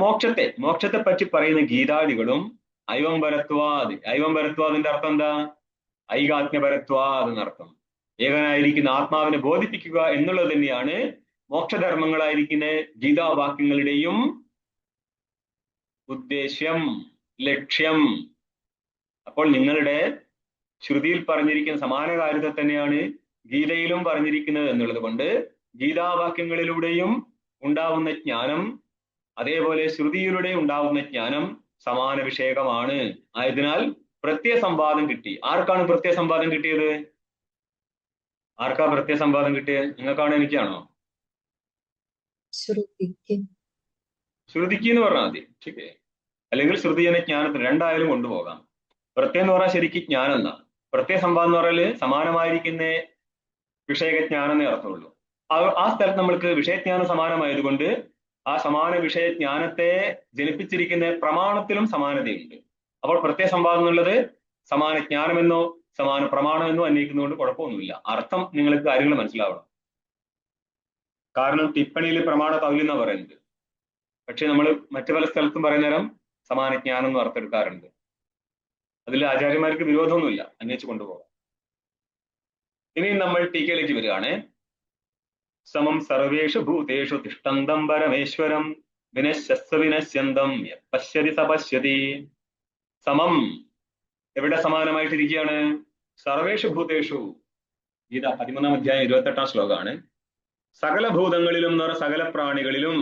മോക്ഷത്തെ പറ്റി പറയുന്ന ഗീതാദികളും ഐവം പരത്വാദ്. ഐവം പരത്വാദിന്റെ അർത്ഥം എന്താ? ഐകാത്മ്യപരത്വാദ് എന്നർത്ഥം. ഏകനായിരിക്കുന്ന ആത്മാവിനെ ബോധിപ്പിക്കുക എന്നുള്ളത് തന്നെയാണ് മോക്ഷധർമ്മങ്ങളായിരിക്കുന്ന ഗീതാവാക്യങ്ങളുടെയും ഉദ്ദേശ്യം, ലക്ഷ്യം. അപ്പോൾ നിങ്ങളുടെ ശ്രുതിയിൽ പറഞ്ഞിരിക്കുന്ന സമാന കാര്യത്തെ തന്നെയാണ് ഗീതയിലും പറഞ്ഞിരിക്കുന്നത് എന്നുള്ളത് കൊണ്ട് ഗീതാവാക്യങ്ങളിലൂടെയും ഉണ്ടാവുന്ന ജ്ഞാനം, അതേപോലെ ശ്രുതിയിലൂടെ ഉണ്ടാവുന്ന ജ്ഞാനം സമാന വിഷയകമാണ്. ആയതിനാൽ പ്രത്യയസംവാദം കിട്ടി. ആർക്കാണ് പ്രത്യയസംവാദം കിട്ടിയത്? ആർക്കാ പ്രത്യയസംവാദം കിട്ടിയത്? നിങ്ങൾക്കാണോ എനിക്കാണോ? ശ്രുതിക്ക്. ശ്രുതിക്ക് എന്ന് പറഞ്ഞാൽ മതി. ശരി, അല്ലെങ്കിൽ ശ്രുതി എന്ന ജ്ഞാനത്തിന് രണ്ടായാലും കൊണ്ടുപോകാം. പ്രത്യയം എന്ന് പറഞ്ഞാൽ ശരിക്കും ജ്ഞാനം എന്നാ. പ്രത്യയസംവാദം എന്ന് പറഞ്ഞാല് സമാനമായിരിക്കുന്ന വിഷയജ്ഞാനം എന്നേ അർത്ഥമുള്ളൂ. ആ സ്ഥലത്ത് നമ്മൾക്ക് വിഷയജ്ഞാനം സമാനമായതുകൊണ്ട് ആ സമാന വിഷയജ്ഞാനത്തെ ജനിപ്പിച്ചിരിക്കുന്ന പ്രമാണത്തിലും സമാനതയുണ്ട്. അപ്പോൾ പ്രത്യയസംവാദം എന്നുള്ളത് സമാന ജ്ഞാനമെന്നോ സമാന പ്രമാണമെന്നോ അന്വയിക്കുന്നതുകൊണ്ട് കുഴപ്പമൊന്നുമില്ല. അർത്ഥം നിങ്ങൾക്ക് കാര്യങ്ങൾ മനസ്സിലാവണം. കാരണം ടിപ്പണിയിൽ പ്രമാണ തൗല്യം എന്നാ പറയുന്നത്. പക്ഷെ നമ്മൾ മറ്റു പല സ്ഥലത്തും പറയുന്ന നേരം സമാന ജ്ഞാനം എന്ന് അർത്ഥമെടുക്കാറുണ്ട്. അതിൽ ആചാര്യന്മാർക്ക് വിരോധമൊന്നുമില്ല, അന്വേഷിച്ച് കൊണ്ടുപോകാം. ഇനി നമ്മൾ ടീക്കയിലേക്ക് വരികയാണ്. സമം സർവേഷു ഭൂതേഷു തിഷ്ടന്തം പരമേശ്വരം വിനശ്യസ്വ വിനശ്യന്തം പശ്യതി സപശ്യതി. സമം എവിടെ സമാനമായിട്ടിരിക്കുകയാണ്? സർവേഷു ഭൂതേഷു. ഗീത 13-ാം അധ്യായം 28-ാം ശ്ലോകമാണ്. സകല ഭൂതങ്ങളിലും എന്ന് പറഞ്ഞ സകല പ്രാണികളിലും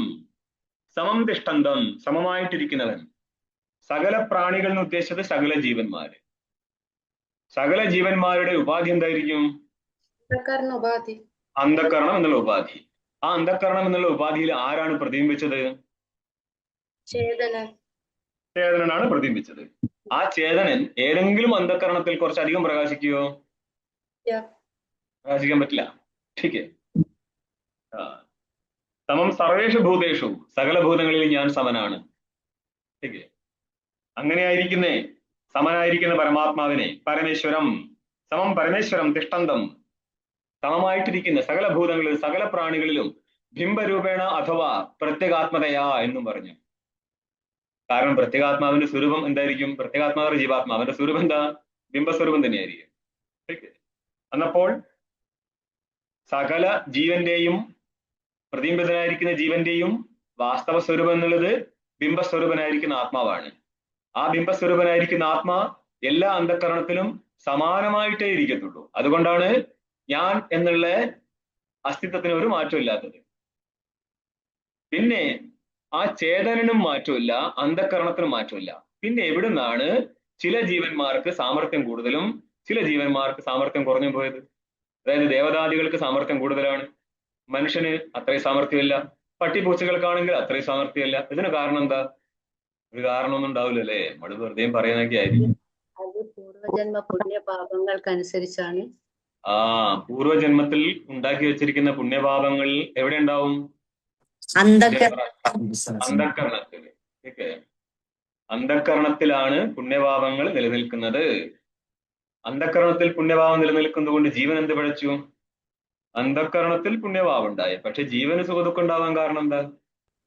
സമം തിഷ്ടന്തം സമമായിട്ടിരിക്കുന്നവൻ. സകല പ്രാണികൾ എന്ന് ഉദ്ദേശിച്ചത് സകല ജീവന്മാര്. സകല ജീവന്മാരുടെ ഉപാധി എന്തായിരിക്കും? ഉപാധി, അന്ധക്കരണം എന്നുള്ള ഉപാധി. ആ അന്ധക്കരണം എന്നുള്ള ഉപാധിയിൽ ആരാണ് പ്രതിബിംബിച്ചത്? ചേതനനാണ് പ്രതിബിംബിച്ചത്. ആ ചേതനൻ ഏതെങ്കിലും അന്ധക്കരണത്തിൽ കുറച്ചധികം പ്രകാശിക്കുകയോ? പ്രകാശിക്കാൻ പറ്റില്ല. ശരിക്കേ. സമം സർവേഷു ഭൂതേഷു, സകല ഭൂതങ്ങളിൽ ഞാൻ സമനാണ്. ശരിക്കേ. അങ്ങനെയായിരിക്കുന്നേ സമനായിരിക്കുന്ന പരമാത്മാവിനെ പരമേശ്വരം, സമം പരമേശ്വരം തിഷ്ടന്തം, സമമായിട്ടിരിക്കുന്ന സകല ഭൂതങ്ങളിലും സകല പ്രാണികളിലും ബിംബരൂപേണ അഥവാ പ്രത്യേകാത്മതയാ എന്നും പറഞ്ഞു. കാരണം പ്രത്യേകാത്മാവിന്റെ സ്വരൂപം എന്തായിരിക്കും? പ്രത്യേകാത്മാവ് ജീവാത്മാവിന്റെ സ്വരൂപം എന്താ? ബിംബസ്വരൂപം തന്നെയായിരിക്കും. എന്നപ്പോൾ സകല ജീവന്റെയും പ്രതിബിംബിതനായിരിക്കുന്ന ജീവന്റെയും വാസ്തവ സ്വരൂപം എന്നുള്ളത് ബിംബസ്വരൂപനായിരിക്കുന്ന ആത്മാവാണ്. ആ ബിംബസ്വരൂപനായിരിക്കുന്ന ആത്മാ എല്ലാ അന്ധക്കരണത്തിലും സമാനമായിട്ടേ ഇരിക്കത്തുള്ളൂ. അതുകൊണ്ടാണ് ഞാൻ എന്നുള്ള അസ്തിത്വത്തിന് ഒരു മാറ്റമില്ലാത്തത്. പിന്നെ ആ ചേതനനും മാറ്റമില്ല, അന്ധക്കരണത്തിനും മാറ്റമില്ല. പിന്നെ എവിടുന്നാണ് ചില ജീവന്മാർക്ക് സാമർത്ഥ്യം കൂടുതലും ചില ജീവന്മാർക്ക് സാമർത്ഥ്യം കുറഞ്ഞു പോയത്? അതായത് ദേവതാദികൾക്ക് സാമർത്ഥ്യം കൂടുതലാണ്, മനുഷ്യന് അത്രയും സാമർത്ഥ്യമില്ല. പട്ടിപൂച്ചകൾക്കാണെങ്കിൽ അത്രയും സാമർത്ഥ്യമില്ല. ഇതിന് കാരണം എന്താ? ഒരു കാരണമൊന്നും ഉണ്ടാവില്ലല്ലേ, നമ്മൾ വെറുതെ പറയുന്നൊക്കെ ആയിരിക്കും. അത് പൂർവജന്മ പുണ്യപാപങ്ങൾക്കനുസരിച്ചാണ്. പൂർവജന്മത്തിൽ ഉണ്ടാക്കി വെച്ചിരിക്കുന്ന പുണ്യപാപങ്ങൾ എവിടെ ഉണ്ടാവും? അന്ധക്കരണത്തിൽ. അന്ധക്കരണത്തിലാണ് പുണ്യപാപങ്ങൾ നിലനിൽക്കുന്നത്. അന്ധക്കരണത്തിൽ പുണ്യപാപം നിലനിൽക്കുന്നത് കൊണ്ട് ജീവൻ എന്ത് പിഴച്ചു? അന്ധക്കരണത്തിൽ പുണ്യപാപം ഉണ്ടായി. പക്ഷെ ജീവന് സുഖദുഃഖം ഉണ്ടാവാൻ കാരണം എന്താ?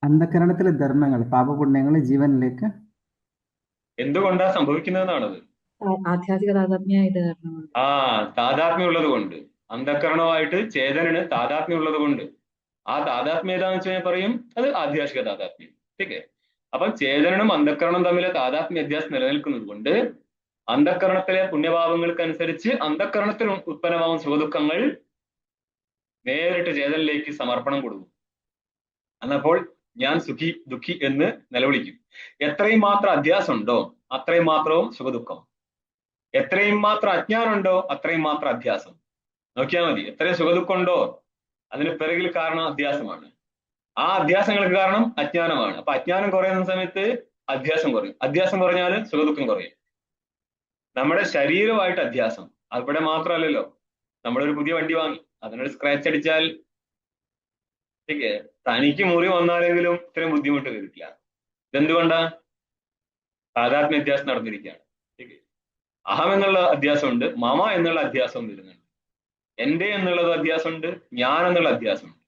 അന്ധകരണത്തിലെ ധർമ്മങ്ങൾ പാപപുണ്യങ്ങൾ ജീവനിലേക്ക് എന്തുകൊണ്ടാ സംഭവിക്കുന്നതെന്നാണത്. ആധ്യാത്മിക താതാത്മ്യമായത് കാരണം. താതാത്മ്യം ഉള്ളത് കൊണ്ട്, അന്ധക്കരണമായിട്ട് ചേതനന് താതാത്മ്യം ഉള്ളത് കൊണ്ട്. ആ താതാത്മ്യം ഏതാന്ന് വെച്ച് കഴിഞ്ഞാൽ പറയും അത് ആധ്യാത്മിക താതാത്മ്യം. ഓക്കെ. അപ്പം ചേതനനും അന്ധക്കരണം തമ്മിലെ താതാത്മ്യ അധ്യാസം നിലനിൽക്കുന്നത് കൊണ്ട് അന്ധക്കരണത്തിലെ പുണ്യപാപങ്ങൾക്കനുസരിച്ച് അന്ധക്കരണത്തിൽ ഉത്പന്നമാകുന്ന സുഖദുഃഖങ്ങൾ നേരിട്ട് ചേതനിലേക്ക് സമർപ്പണം കൊടുക്കും. എന്നപ്പോൾ ഞാൻ സുഖി ദുഃഖി എന്ന് നിലവിളിക്കും. എത്രയും മാത്രം അധ്യാസം ഉണ്ടോ അത്രയും മാത്രവും സുഖദുഃഖം. എത്രയും മാത്രം അജ്ഞാനം ഉണ്ടോ അത്രയും മാത്രം അധ്യാസം. നോക്കിയാൽ മതി. എത്രയും സുഖദുഃഖം ഉണ്ടോ അതിന് പിറകിൽ കാരണം അധ്യാസമാണ്. ആ അധ്യാസങ്ങൾക്ക് കാരണം അജ്ഞാനമാണ്. അപ്പൊ അജ്ഞാനം കുറയുന്ന സമയത്ത് അധ്യാസം കുറയും. അധ്യാസം കുറഞ്ഞാൽ സുഖദുഃഖം കുറയും. നമ്മുടെ ശരീരമായിട്ട് അധ്യാസം അവിടെ മാത്രമല്ലല്ലോ. നമ്മളൊരു പുതിയ വണ്ടി വാങ്ങി, അതിനൊരു സ്ക്രാച്ച് അടിച്ചാൽ തനിക്ക് മുറി വന്നാലെങ്കിലും ഇത്രയും ബുദ്ധിമുട്ട് വരില്ല. ഇതെന്തുകൊണ്ടാ? താതാത്മ്യ അധ്യാസം നടന്നിരിക്കുകയാണ്. അഹം എന്നുള്ള അധ്യാസമുണ്ട്, മമ എന്നുള്ള അധ്യാസവും വരുന്നുണ്ട്. എന്റെ എന്നുള്ളത് അധ്യാസമുണ്ട്, ഞാൻ എന്നുള്ള അധ്യാസമുണ്ട്.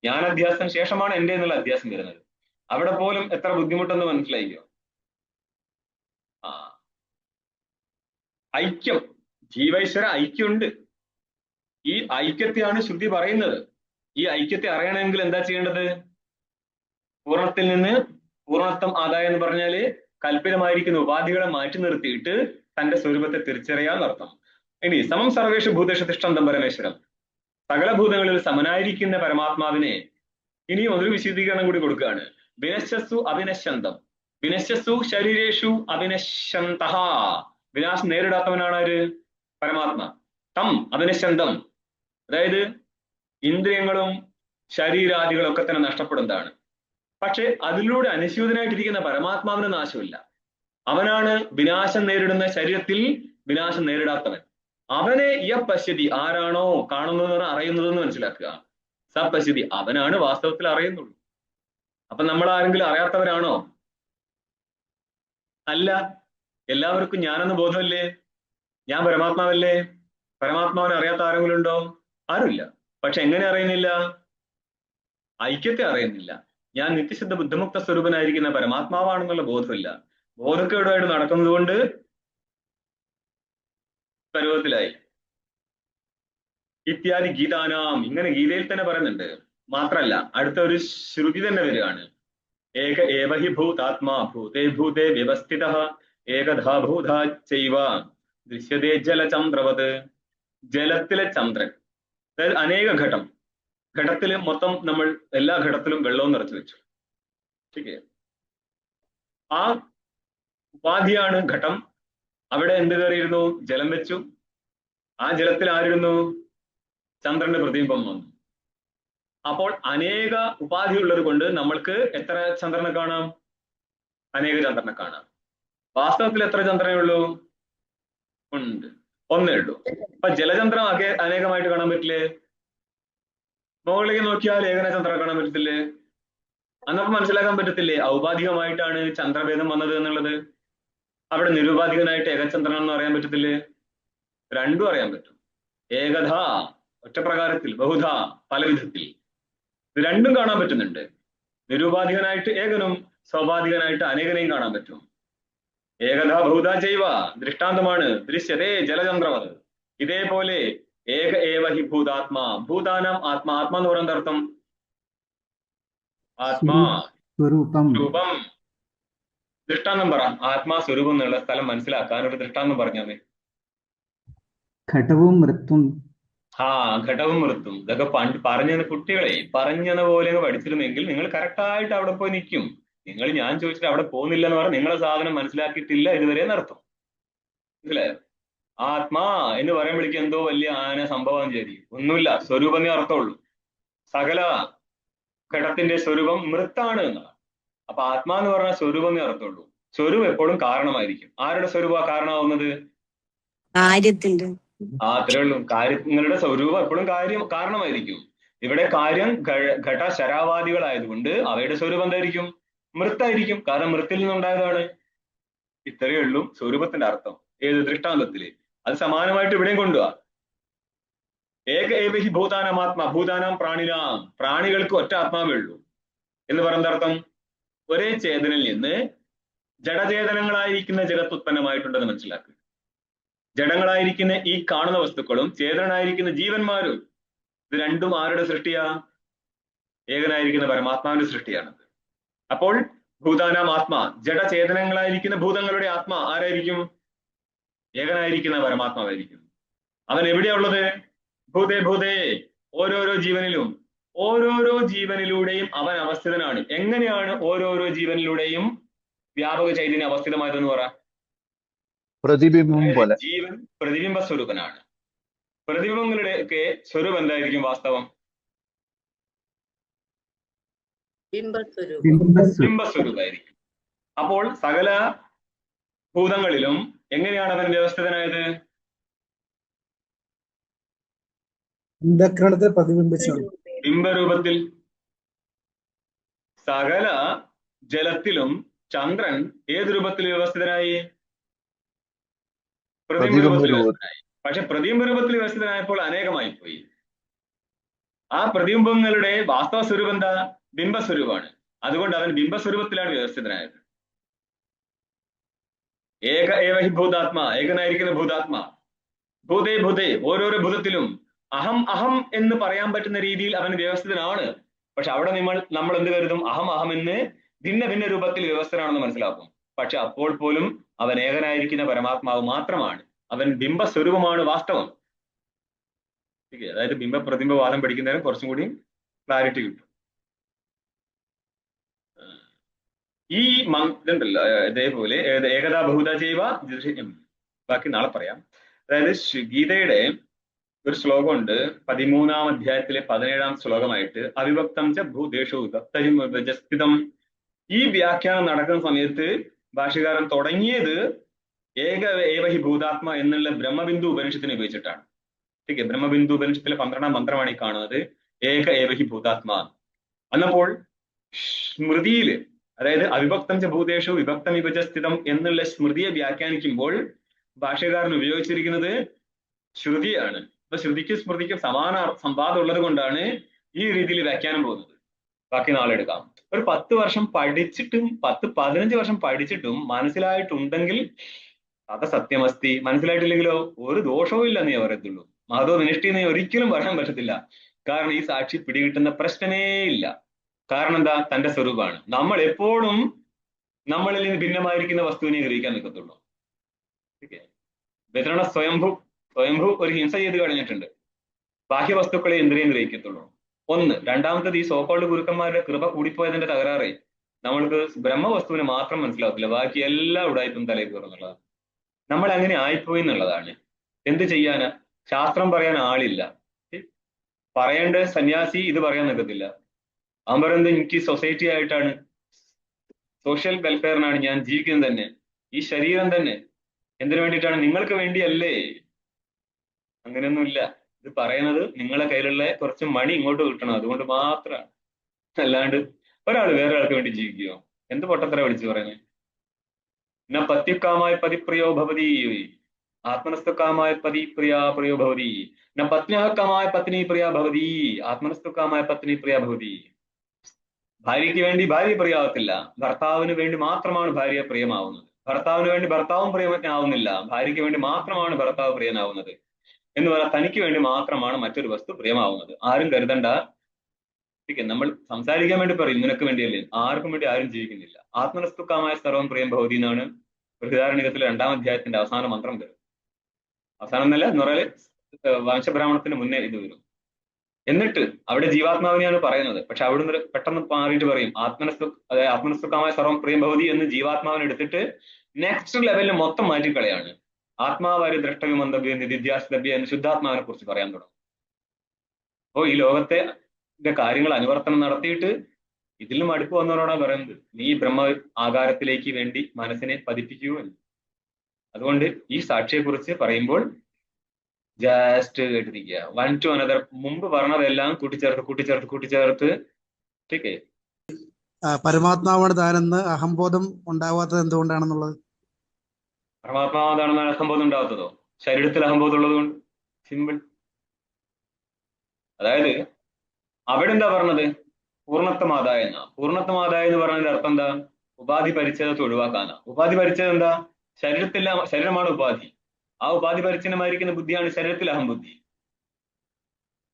ഞാൻ അധ്യാസത്തിന് ശേഷമാണ് എന്റെ എന്നുള്ള അധ്യാസം വരുന്നത്. അവിടെ പോലും എത്ര ബുദ്ധിമുട്ടെന്ന് മനസ്സിലായിക്കോ. ഐക്യം, ജീവൈശ്വര ഐക്യമുണ്ട്. ഈ ഐക്യത്തെയാണ് ശ്രുതി പറയുന്നത്. ഈ ഐക്യത്തെ അറിയണമെങ്കിൽ എന്താ ചെയ്യേണ്ടത്? പൂർണ്ണത്തിൽ നിന്ന് പൂർണ്ണത്വം ആദായം എന്ന് പറഞ്ഞാല് കൽപ്പിതമായിരിക്കുന്ന ഉപാധികളെ മാറ്റി നിർത്തിയിട്ട് തന്റെ സ്വരൂപത്തെ തിരിച്ചറിയാന്നർത്ഥം. ഇനി സമം സർവേഷു ഭൂതേഷു തിഷ്ഠന്തം പരമേശ്വരം, സകല ഭൂതങ്ങളിൽ സമനായിരിക്കുന്ന പരമാത്മാവിനെ ഇനിയും ഒരു വിശദീകരണം കൂടി കൊടുക്കുകയാണ്. വിനശ്യസു അവിനശ്യന്തം, വിനശ്യസു ശരീരേഷു അവിനശ്യന്തഃ, വിനാശം നേരിടാത്തവനാണ് ആര്? പരമാത്മാ. തം അവിനശ്യന്തം, അതായത് ഇന്ദ്രിയങ്ങളും ശരീരാദികളും ഒക്കെ തന്നെ നഷ്ടപ്പെടുന്നതാണ്. പക്ഷെ അതിലൂടെ അനുസ്യൂതനായിട്ടിരിക്കുന്ന പരമാത്മാവിന് നാശമില്ല. അവനാണ് വിനാശം നേരിടുന്ന ശരീരത്തിൽ വിനാശം നേരിടാത്തവൻ. അവനെ യ പശ്യതി, ആരാണോ കാണുന്നതെന്ന് അറിയുന്നതെന്ന് മനസ്സിലാക്കുക. സ പശ്യതി, അവനാണ് വാസ്തവത്തിൽ അറിയുന്നുള്ളൂ. അപ്പൊ നമ്മൾ ആരെങ്കിലും അറിയാത്തവരാണോ? അല്ല. എല്ലാവർക്കും ഞാനെന്ന് ബോധമല്ലേ? ഞാൻ പരമാത്മാവല്ലേ? പരമാത്മാവിനെ അറിയാത്ത ആരെങ്കിലും ഉണ്ടോ? ആരുമില്ല. പക്ഷെ എങ്ങനെ അറിയുന്നില്ല? ഐക്യത്തെ അറിയുന്നില്ല. ഞാൻ നിത്യശുദ്ധ ബുദ്ധമുക്ത സ്വരൂപനായിരിക്കുന്ന പരമാത്മാവാണെന്നുള്ള ബോധമില്ല. ബോധക്കേടുമായിട്ട് നടക്കുന്നത് കൊണ്ട് പരുവത്തിലായി. ഇത്യാദി ഗീതാനാം, ഇങ്ങനെ ഗീതയിൽ തന്നെ പറയുന്നുണ്ട്. മാത്രല്ല അടുത്ത ഒരു ശ്രുതി തന്നെ വരികയാണ്. ഏക ഏവഹി ഭൂതാത്മാ ഭൂതേ ഭൂതേ വ്യവസ്ഥിതഃ ഏകധാ ഭൂതാ ചൈവ ദൃശ്യതേ ജലചന്ദ്രവത്. ജലത്തിലെ ചന്ദ്രൻ, അതായത് അനേക ഘടം, ഘടത്തില് മൊത്തം നമ്മൾ എല്ലാ ഘടത്തിലും വെള്ളവും നിറച്ചു വെച്ചു. ശരിയെ, ആ ഉപാധിയാണ് ഘടം. അവിടെ എന്ത് കയറിയിരുന്നു? ജലം വെച്ചു. ആ ജലത്തിൽ ആരിരുന്നു? ചന്ദ്രന്റെ പ്രതിബിംബം വന്നു. അപ്പോൾ അനേക ഉപാധി ഉള്ളത് കൊണ്ട് നമ്മൾക്ക് എത്ര ചന്ദ്രനെ കാണാം? അനേക ചന്ദ്രനെ കാണാം. വാസ്തവത്തിൽ എത്ര ചന്ദ്രനേ ഉള്ളൂ? ഉണ്ട്, ഒന്നേ ഉള്ളൂ. അപ്പൊ ജലചന്ദ്രൻ അനേകമായിട്ട് കാണാൻ പറ്റില്ലേ? മുകളിലേക്ക് നോക്കിയാൽ ഏകന ചന്ദ്രനെ കാണാൻ പറ്റത്തില്ലേ? അന്നപ്പോ മനസ്സിലാക്കാൻ പറ്റത്തില്ലേ ഔപാധികമായിട്ടാണ് ചന്ദ്രഭേദം വന്നത് എന്നുള്ളത്? അവിടെ നിരുപാധികനായിട്ട് ഏകചന്ദ്രൻ എന്ന് അറിയാൻ പറ്റത്തില്ലേ? രണ്ടും അറിയാൻ പറ്റും. ഏകധ ഒറ്റ പ്രകാരത്തിൽ, ബഹുധ പല വിധത്തിൽ, ഇത് രണ്ടും കാണാൻ പറ്റുന്നുണ്ട്. നിരുപാധികനായിട്ട് ഏകനും സ്വാഭാവികനായിട്ട് അനേകനെയും കാണാൻ പറ്റും. ഏകധ ബഹുധ ജൈവ ദൃഷ്ടാന്തമാണ് ദൃശ്യതേ ജലചന്ദ്രമത്. ഇതേപോലെ ഏക ഏവ ഹി ഭൂതാത്മാ, ഭൂതാനാം ആത്മാ. ആത്മാ എന്ന് പറയുന്നത് അർത്ഥം ആത്മാ സ്വരൂപം. രൂപം. ദൃഷ്ടാന്തം പറ. ആത്മാ സ്വരൂപം എന്നുള്ള സ്ഥലം മനസ്സിലാക്കാൻ ഒരു ദൃഷ്ടാന്തം പറഞ്ഞാൽ. ഘടവും മൃത്തും. ഘടവും മൃത്തും. ഇതൊക്കെ പറഞ്ഞ കുട്ടികളെ പറഞ്ഞത് പോലെ പഠിച്ചിരുന്നെങ്കിൽ നിങ്ങൾ കറക്റ്റായിട്ട് അവിടെ പോയി നിൽക്കും. നിങ്ങൾ ഞാൻ ചോദിച്ചിട്ട് അവിടെ പോകുന്നില്ല എന്ന് പറഞ്ഞാൽ നിങ്ങളെ സാധനം മനസ്സിലാക്കിയിട്ടില്ല ഇതുവരെ എന്നർത്ഥം. മനസ്സിലായോ? ആത്മാ എന്ന് പറയുമ്പോഴേക്കും എന്തോ വലിയ ആന സംഭവം ശരി ഒന്നുമില്ല. സ്വരൂപമേ അർത്ഥമുള്ളൂ. സകല ഘടത്തിന്റെ സ്വരൂപം മൃത്താണ് എന്നാണ്. അപ്പൊ ആത്മാ എന്ന് പറഞ്ഞാൽ സ്വരൂപമേ അർത്ഥമുള്ളൂ. സ്വരൂപം എപ്പോഴും കാരണമായിരിക്കും. ആരുടെ സ്വരൂപ കാരണമാവുന്നത്? കാര്യത്തിന്റെ. അത്രേ ഉള്ളൂ. കാര്യങ്ങളുടെ സ്വരൂപം എപ്പോഴും കാരണമായിരിക്കും. ഇവിടെ കാര്യം ഘട ശരാവാദികളായതുകൊണ്ട് അവയുടെ സ്വരൂപം എന്തായിരിക്കും? മൃത്തായിരിക്കും. കാരണം മൃത്തിൽ നിന്നുണ്ടായതാണ്. ഇത്രയേ ഉള്ളൂ സ്വരൂപത്തിന്റെ അർത്ഥം. ഏത് ദൃഷ്ടാന്തത്തില് അത് സമാനമായിട്ട് ഇവിടെയും കൊണ്ടുപോവാ. ഏക ഏവഹി ഭൂതാനാം ആത്മാ ഭൂതാനാം പ്രാണിനാം, പ്രാണികൾക്ക് ഒറ്റ ആത്മാവേ ഉള്ളൂ എന്ന് പറയുന്ന അർത്ഥം ഒരേ ചേതനിൽ നിന്ന് ജഡചേതനങ്ങളായിരിക്കുന്ന ജഗത്ത് ഉത്പന്നമായിട്ടുണ്ടെന്ന് മനസ്സിലാക്കുക. ജഡങ്ങളായിരിക്കുന്ന ഈ കാണുന്ന വസ്തുക്കളും ചേതനായിരിക്കുന്ന ജീവന്മാരും, ഇത് രണ്ടും ആരുടെ സൃഷ്ടിയാ? ഏകനായിരിക്കുന്ന പരമാത്മാവിന്റെ സൃഷ്ടിയാണത്. അപ്പോൾ ഭൂതാനാം ആത്മാ, ജഡചേതനങ്ങളായിരിക്കുന്ന ഭൂതങ്ങളുടെ ആത്മാ ആരായിരിക്കും? ഏകനായിരിക്കുന്ന പരമാത്മാവായിരിക്കും. അവൻ എവിടെയാ ഉള്ളത്? ഭൂതേ ഭൂതേ, ഓരോരോ ജീവനിലും. ഓരോരോ ജീവനിലൂടെയും അവൻ അവസ്ഥിതനാണ്. എങ്ങനെയാണ് ഓരോരോ ജീവനിലൂടെയും വ്യാപക ചൈതന്യം അവസ്ഥിതമായതെന്ന് പറ. പ്രതിബിംബം പോലെ. ജീവൻ പ്രതിബിംബ സ്വരൂപനാണ്. പ്രതിബിംബങ്ങളുടെ ഒക്കെ സ്വരൂപം എന്തായിരിക്കും? വാസ്തവം ബിംബസ്വരൂപമായിരിക്കും. അപ്പോൾ സകല ഭൂതങ്ങളിലും എങ്ങനെയാണ് അവൻ വ്യവസ്ഥിതനായത്? ബിംബരൂപത്തിൽ. സകല ജലത്തിലും ചന്ദ്രൻ ഏത് രൂപത്തിൽ വ്യവസ്ഥിതനായി? പ്രതിബിംബ രൂപത്തിൽ വ്യവസ്ഥിതനായി. പക്ഷെ പ്രതിബിംബ രൂപത്തിൽ വ്യവസ്ഥിതനായപ്പോൾ അനേകമായി പോയി. ആ പ്രതിബിംബങ്ങളുടെ വാസ്തവ സ്വരൂപം എന്താ? ബിംബസ്വരൂപമാണ്. അതുകൊണ്ട് അവൻ ബിംബസ്വരൂപത്തിലാണ് വ്യവസ്ഥിതനായത്. ഏക ഏവ ഹി ഭൂതാത്മാ, ഏകനായിരിക്കുന്ന ഭൂതാത്മാ. ഭൂതേ ഭൂതേ, ഓരോരോ ഭൂതത്തിലും അഹം അഹം എന്ന് പറയാൻ പറ്റുന്ന രീതിയിൽ അവൻ വ്യവസ്ഥിതനാണ്. പക്ഷെ അവിടെ നമ്മൾ എന്ത് കരുതും? അഹം അഹം എന്ന് ഭിന്ന ഭിന്ന രൂപത്തിൽ വ്യവസ്ഥനാണെന്ന് മനസ്സിലാക്കും. പക്ഷെ അപ്പോൾ പോലും അവൻ ഏകനായിരിക്കുന്ന പരമാത്മാവ് മാത്രമാണ്. അവൻ ബിംബസ്വരൂപമാണ് വാസ്തവം. അതായത് ബിംബ പ്രതിബിംബവാദം പഠിക്കുന്നതിന് കുറച്ചും കൂടി ക്ലാരിറ്റി കിട്ടും. ഈ ഇതുണ്ടല്ലോ, ഇതേപോലെ ഏകതാ ബഹുത ചെയ്വ, ബാക്കി നാളെ പറയാം. അതായത് ഗീതയുടെ ഒരു ശ്ലോകമുണ്ട് 13-ാം അധ്യായത്തിലെ 17-ാം ശ്ലോകമായിട്ട്, അവിഭക്തം ച ഭൂദേശോ വിഭക്തം വിഭജസ്ഥിതം. ഈ വ്യാഖ്യാനം നടക്കുന്ന സമയത്ത് ഭാഷ്യകാരൻ തുടങ്ങിയത് ഏക ഏവഹി ഭൂതാത്മ എന്നുള്ള ബ്രഹ്മബിന്ദു ഉപനിഷത്തിനെ ഉപയോഗിച്ചിട്ടാണ്. ठीक है, ബ്രഹ്മബിന്ദു ഉപനിഷത്തിലെ 12-ാം മന്ത്രമാണ് ഈ കാണുന്നത്, ഏക ഏവഹി ഭൂതാത്മാ. അന്നപ്പോൾ സ്മൃതിയില്, അതായത് അവിഭക്തം ച ഭൂതേഷു വിഭക്തം വിഭജസ്ഥിതം എന്നുള്ള സ്മൃതിയെ വ്യാഖ്യാനിക്കുമ്പോൾ ഭാഷ്യകാരൻ ഉപയോഗിച്ചിരിക്കുന്നത് ശ്രുതിയാണ്. അപ്പൊ ശ്രുതിക്കും സ്മൃതിക്കും സമാന സംവാദം ഉള്ളത് കൊണ്ടാണ് ഈ രീതിയിൽ വ്യാഖ്യാനം പോകുന്നത്. ബാക്കി നാളെ എടുക്കാം. ഒരു 10 വർഷം പഠിച്ചിട്ടും 10-15 വർഷം പഠിച്ചിട്ടും മനസ്സിലായിട്ടുണ്ടെങ്കിൽ അത് സത്യമസ്തി, മനസ്സിലായിട്ടില്ലെങ്കിലോ ഒരു ദോഷവും ഇല്ല എന്നേ പറയത്തുള്ളൂ. മഹതോ വിനിഷ്ടി എന്ന് ഒരിക്കലും പറയാൻ പറ്റത്തില്ല. കാരണം ഈ സാക്ഷി പിടികിട്ടുന്ന പ്രശ്നമേ ഇല്ല. കാരണം എന്താ? തന്റെ സ്വരൂപമാണ്. നമ്മൾ എപ്പോഴും നമ്മളിൽ നിന്ന് ഭിന്നമായിരിക്കുന്ന വസ്തുവിനെ ഗ്രഹിക്കാൻ നിൽക്കത്തുള്ളൂ. വിതരണ സ്വയംഭൂ ഒരു ഹിംസ ചെയ്ത് കഴിഞ്ഞിട്ടുണ്ട്. ബാഹ്യവസ്തുക്കളെ ഇന്ദ്രിയം ഗ്രഹിക്കത്തുള്ളൂ. ഒന്ന്. രണ്ടാമത്തത്, ഈ സോക്കോൾഡ് ഗുരുക്കന്മാരുടെ കൃപ കൂടിപ്പോയതിന്റെ തകരാറ്, നമ്മൾക്ക് ബ്രഹ്മവസ്തുവിനെ മാത്രം മനസ്സിലാകത്തില്ല, ബാക്കി എല്ലാം ഉടായ്പും തലയിൽ കയറുന്നുള്ളതാണ്. നമ്മൾ അങ്ങനെ ആയിപ്പോയി എന്നുള്ളതാണ്. എന്ത് ചെയ്യാനാ? ശാസ്ത്രം പറയാൻ ആളില്ല. പറയേണ്ട സന്യാസി ഇത് പറയാൻ നിൽക്കത്തില്ല. അവൻ പറയുന്നത് എനിക്ക് സൊസൈറ്റി ആയിട്ടാണ്, സോഷ്യൽ വെൽഫെയറിനാണ് ഞാൻ ജീവിക്കുന്നത് തന്നെ. ഈ ശരീരം തന്നെ എന്തിനു വേണ്ടിയിട്ടാണ്? നിങ്ങൾക്ക് വേണ്ടിയല്ലേ. അങ്ങനെയൊന്നുമില്ല. ഇത് പറയുന്നത് നിങ്ങളെ കയ്യിലുള്ള കുറച്ച് മണി ഇങ്ങോട്ട് കിട്ടണം, അതുകൊണ്ട് മാത്രമാണ്. അല്ലാണ്ട് ഒരാൾ വേറെ ആൾക്ക് വേണ്ടി ജീവിക്കുകയോ? എന്ത് പൊട്ടത്തര വിളിച്ചു പറയുന്നത്? ന പത്യുക്കാമായ പതിപ്രിയോ ഭവതി, ആത്മനസ്തുക്കാമായ പ്രിയോ ഭവതി. ന പത്നികാമായ പത്നി പ്രിയ ഭവതി, ആത്മനസ്തുക്കാമായ പത്നി പ്രിയ ഭവതി. ഭാര്യയ്ക്ക് വേണ്ടി ഭാര്യ പ്രിയാവത്തില്ല, ഭർത്താവിന് വേണ്ടി മാത്രമാണ് ഭാര്യ പ്രിയമാവുന്നത്. ഭർത്താവിന് വേണ്ടി ഭർത്താവും പ്രിയനാവുന്നില്ല, ഭാര്യയ്ക്ക് വേണ്ടി മാത്രമാണ് ഭർത്താവ് പ്രിയനാവുന്നത്. എന്ന് പറയാൻ തനിക്ക് വേണ്ടി മാത്രമാണ് മറ്റൊരു വസ്തു പ്രിയമാവുന്നത്. ആരും കരുതണ്ട, നമ്മൾ സംസാരിക്കാൻ വേണ്ടി പറയും നിനക്ക് വേണ്ടിയല്ലേ, ആർക്കും വേണ്ടി ആരും ജീവിക്കുന്നില്ല. ആത്മനസ്തുക്കാമായ സർവം പ്രിയം ഭവതി എന്നാണ് ബൃഹദാരണ്യകത്തിലെ 2-ാം അധ്യായത്തിന്റെ അവസാന മന്ത്രം വരും. അവസാനം എന്നല്ല എന്ന് പറഞ്ഞാല് വംശബ്രാഹ്മണത്തിന് മുന്നേ ഇത് വരും. എന്നിട്ട് അവിടെ ജീവാത്മാവിനെയാണ് പറയുന്നത്. പക്ഷെ അവിടുന്ന് പെട്ടെന്ന് മാറിയിട്ട് പറയും അതായത് ആത്മനസ്തുക്കാമായ സർവം പ്രിയം ഭവതി എന്ന് ജീവാത്മാവിനെ എടുത്തിട്ട് നെക്സ്റ്റ് ലെവലിൽ മൊത്തം മാറ്റിക്കളയാണ്. ആത്മാവാരി ദ്രഷ്ടവ്യ മന്തവ്യ നിധിധ്യാസ്തവ്യ എന്ന് ശുദ്ധാത്മാവിനെ കുറിച്ച് പറയാൻ തുടങ്ങും. അപ്പോൾ ഈ ലോകത്തെ കാര്യങ്ങൾ അനുവർത്തനം നടത്തിയിട്ട് ഇതിലും അടുപ്പ് വന്നവരോടാണ് പറയുന്നത്, നീ ബ്രഹ്മ ആകാരത്തിലേക്ക് വേണ്ടി മനസ്സിനെ പതിപ്പിക്കൂ എന്ന്. അതുകൊണ്ട് ഈ സാക്ഷിയെക്കുറിച്ച് പറയുമ്പോൾ ജസ്റ്റ് കേട്ടിരിക്കുക. 1 to another, മുമ്പ് പറഞ്ഞതെല്ലാം കൂട്ടിച്ചേർത്ത് ടീക്കേ. പരമാത്മാവാണ് താനെന്ന് അഹംബോധം ഉണ്ടാവാത്തത് എന്തുകൊണ്ടാണെന്നുള്ളത്? പരമാത്മാവാണെന്ന് അഹംബോധം ഉണ്ടാവാത്തതോ? ശരീരത്തിൽ അഹംബോധം ഉള്ളത് കൊണ്ട്. സിമ്പിൾ. അതായത് അവിടെ എന്താ പറഞ്ഞത്? പൂർണ്ണത്വമാതായ എന്നാ. പൂർണ്ണത്വമാതായ എന്ന് പറഞ്ഞതിന്റെ അർത്ഥം എന്താ? ഉപാധി പരിച്ഛേദത്തെ ഒഴിവാക്കാനാ. ഉപാധി പരിച്ഛേദം എന്താ? ശരീരമാണ് ഉപാധി. ആ ഉപാധി പരിച്ഛിന്നമായിരിക്കുന്ന ബുദ്ധിയാണ് ശരീരത്തിൽ അഹംബുദ്ധി.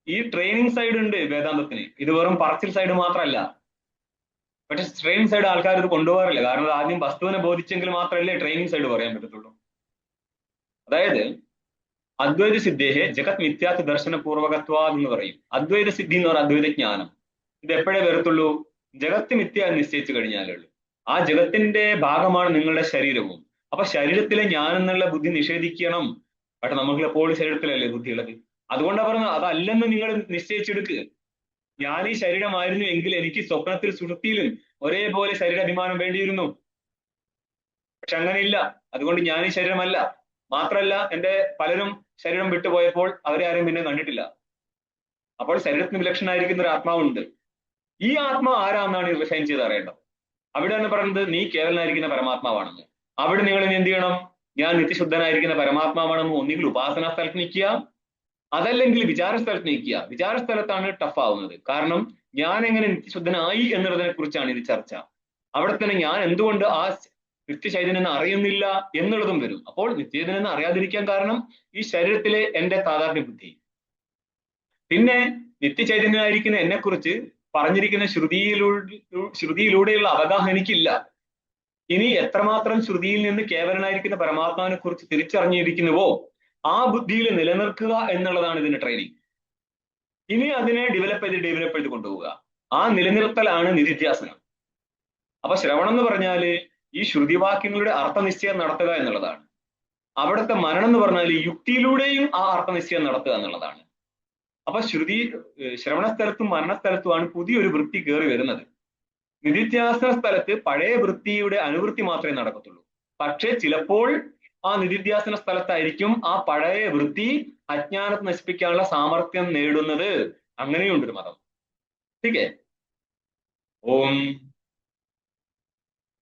ഈ ട്രെയിനിങ് സൈഡ് ഉണ്ട് വേദാന്തത്തിന്. ഇത് വെറും പറച്ചിൽ സൈഡ് മാത്രമല്ല. പക്ഷെ ട്രെയിനിങ് സൈഡ് ആൾക്കാർ ഇത് കൊണ്ടുപോകാറില്ല. കാരണം അത് ആദ്യം വസ്തുവിനെ ബോധിച്ചെങ്കിൽ മാത്രമല്ലേ ട്രെയിനിങ് സൈഡ് പറയാൻ പറ്റത്തുള്ളൂ. അതായത് അദ്വൈത സിദ്ധേഹെ ജഗത് മിഥ്യാത്വ ദർശന പൂർവകത്വാ എന്ന് പറയും. അദ്വൈത സിദ്ധി എന്ന് പറഞ്ഞാൽ അദ്വൈത ജ്ഞാനം. ഇത് എപ്പോഴേ വരത്തുള്ളൂ? ജഗത്ത് മിഥ്യ നിശ്ചയിച്ചു കഴിഞ്ഞാലേ ഉള്ളൂ. ആ ജഗത്തിന്റെ ഭാഗമാണ് നിങ്ങളുടെ ശരീരവും. അപ്പൊ ശരീരത്തിലെ ഞാൻ എന്നുള്ള ബുദ്ധി നിഷേധിക്കണം. പക്ഷെ നമുക്ക് എപ്പോഴും ശരീരത്തിലല്ലേ ബുദ്ധിയുള്ളത്. അതുകൊണ്ടാണ് പറഞ്ഞത് അതല്ലെന്ന് നിങ്ങൾ നിശ്ചയിച്ചെടുക്കുക. ഞാൻ ഈ ശരീരമായിരുന്നു എങ്കിൽ എനിക്ക് സ്വപ്നത്തിൽ സുഷുപ്തിയിലും ഒരേപോലെ ശരീരാഭിമാനം വേണ്ടിയിരുന്നു. പക്ഷെ അങ്ങനെയില്ല. അതുകൊണ്ട് ഞാൻ ഈ ശരീരമല്ല. മാത്രമല്ല എന്റെ പലരും ശരീരം വിട്ടുപോയപ്പോൾ അവരെ ആരും പിന്നെ കണ്ടിട്ടില്ല. അപ്പോൾ ശരീരത്തിന് വിലക്ഷണമായിരിക്കുന്ന ഒരു ആത്മാവുണ്ട്. ഈ ആത്മാവ് ആരാന്നാണ് റിഫൈൻ ചെയ്ത് അറിയേണ്ടത്. അവിടെയാണ് പറയുന്നത് നീ കേവലനായിരിക്കുന്ന പരമാത്മാവാണെന്ന്. അവിടെ നിങ്ങൾ എന്ത് ചെയ്യണം? ഞാൻ നിത്യശുദ്ധനായിരിക്കുന്ന പരമാത്മാവാണെന്ന് ഒന്നുകിൽ ഉപാസനാ സ്ഥലത്ത് നിൽക്കുക, അതല്ലെങ്കിൽ വിചാരസ്ഥലത്ത് നിൽക്കുക. വിചാരസ്ഥലത്താണ് ടഫ് ആവുന്നത്. കാരണം ഞാൻ എങ്ങനെ നിത്യശുദ്ധനായി എന്നുള്ളതിനെ കുറിച്ചാണ് ഇത് ചർച്ച. അവിടെ തന്നെ ഞാൻ എന്തുകൊണ്ട് ആ നിത്യചൈതന്യം അറിയുന്നില്ല എന്നുള്ളതും വരും. അപ്പോൾ നിത്യചൈതന്യം അറിയാതിരിക്കാൻ കാരണം ഈ ശരീരത്തിലെ എന്റെ താതാത്മ്യ ബുദ്ധി. പിന്നെ നിത്യചൈതന്യനായിരിക്കുന്ന എന്നെ കുറിച്ച് പറഞ്ഞിരിക്കുന്ന ശ്രുതിയിലൂടെയുള്ള അവഗാഹം എനിക്കില്ല. ഇനി എത്രമാത്രം ശ്രുതിയിൽ നിന്ന് കേവലനായിരിക്കുന്ന പരമാത്മാവിനെ കുറിച്ച് തിരിച്ചറിഞ്ഞിരിക്കുന്നുവോ ആ ബുദ്ധിയിൽ നിലനിൽക്കുക എന്നുള്ളതാണ് ഇതിന്റെ ട്രെയിനിങ്. ഇനി അതിനെ ഡെവലപ്പ് ചെയ്ത് കൊണ്ടുപോവുക. ആ നിലനിർത്തലാണ് നിധിധ്യാസനം. അപ്പൊ ശ്രവണം എന്ന് പറഞ്ഞാല് ഈ ശ്രുതിവാക്യങ്ങളുടെ അർത്ഥനിശ്ചയം നടത്തുക എന്നുള്ളതാണ്. അവിടുത്തെ മനനം എന്ന് പറഞ്ഞാൽ യുക്തിയിലൂടെയും ആ അർത്ഥനിശ്ചയം നടത്തുക എന്നുള്ളതാണ്. അപ്പൊ ശ്രവണസ്ഥലത്തും മനനസ്ഥലത്തുമാണ് പുതിയൊരു വൃത്തി കയറി വരുന്നത്. നിധിധ്യാസന സ്ഥലത്ത് പഴയ വൃത്തിയുടെ അനുവൃത്തി മാത്രമേ നടക്കത്തുള്ളൂ. പക്ഷെ ചിലപ്പോൾ ആ നിധിധ്യാസന സ്ഥലത്തായിരിക്കും ആ പഴയ വൃത്തി അജ്ഞാനത്തെ നശിപ്പിക്കാനുള്ള സാമർഥ്യം നേടുന്നത്. അങ്ങനെയുണ്ടൊരു മതം. ठीक है. ओम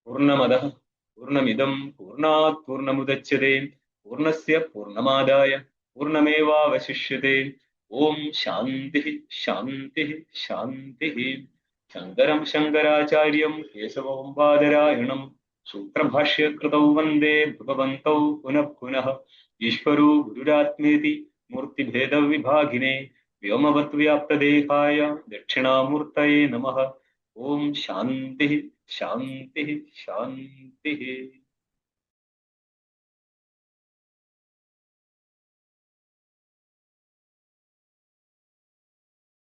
पूर्णमदः पूर्णमिदं पूर्णात् पूर्णमुदच्यते पूर्णस्य पूर्णमादाय पूर्णमेवावशिष्यते. ओम शांतिः शांतिः शांतिः. शंकरं शंकराचार्यं केशवं बादरायणं सूत्रभाष्यकृतौ वन्दे भगवन्तौ पुनः पुनः. ईश्वरो गुरुरात्मेति मूर्तिभेदविभागिने व्योमवद्व्याप्तदेहाय दक्षिणामूर्तये नमः. ओम शांतिः शांतिः शांतिः.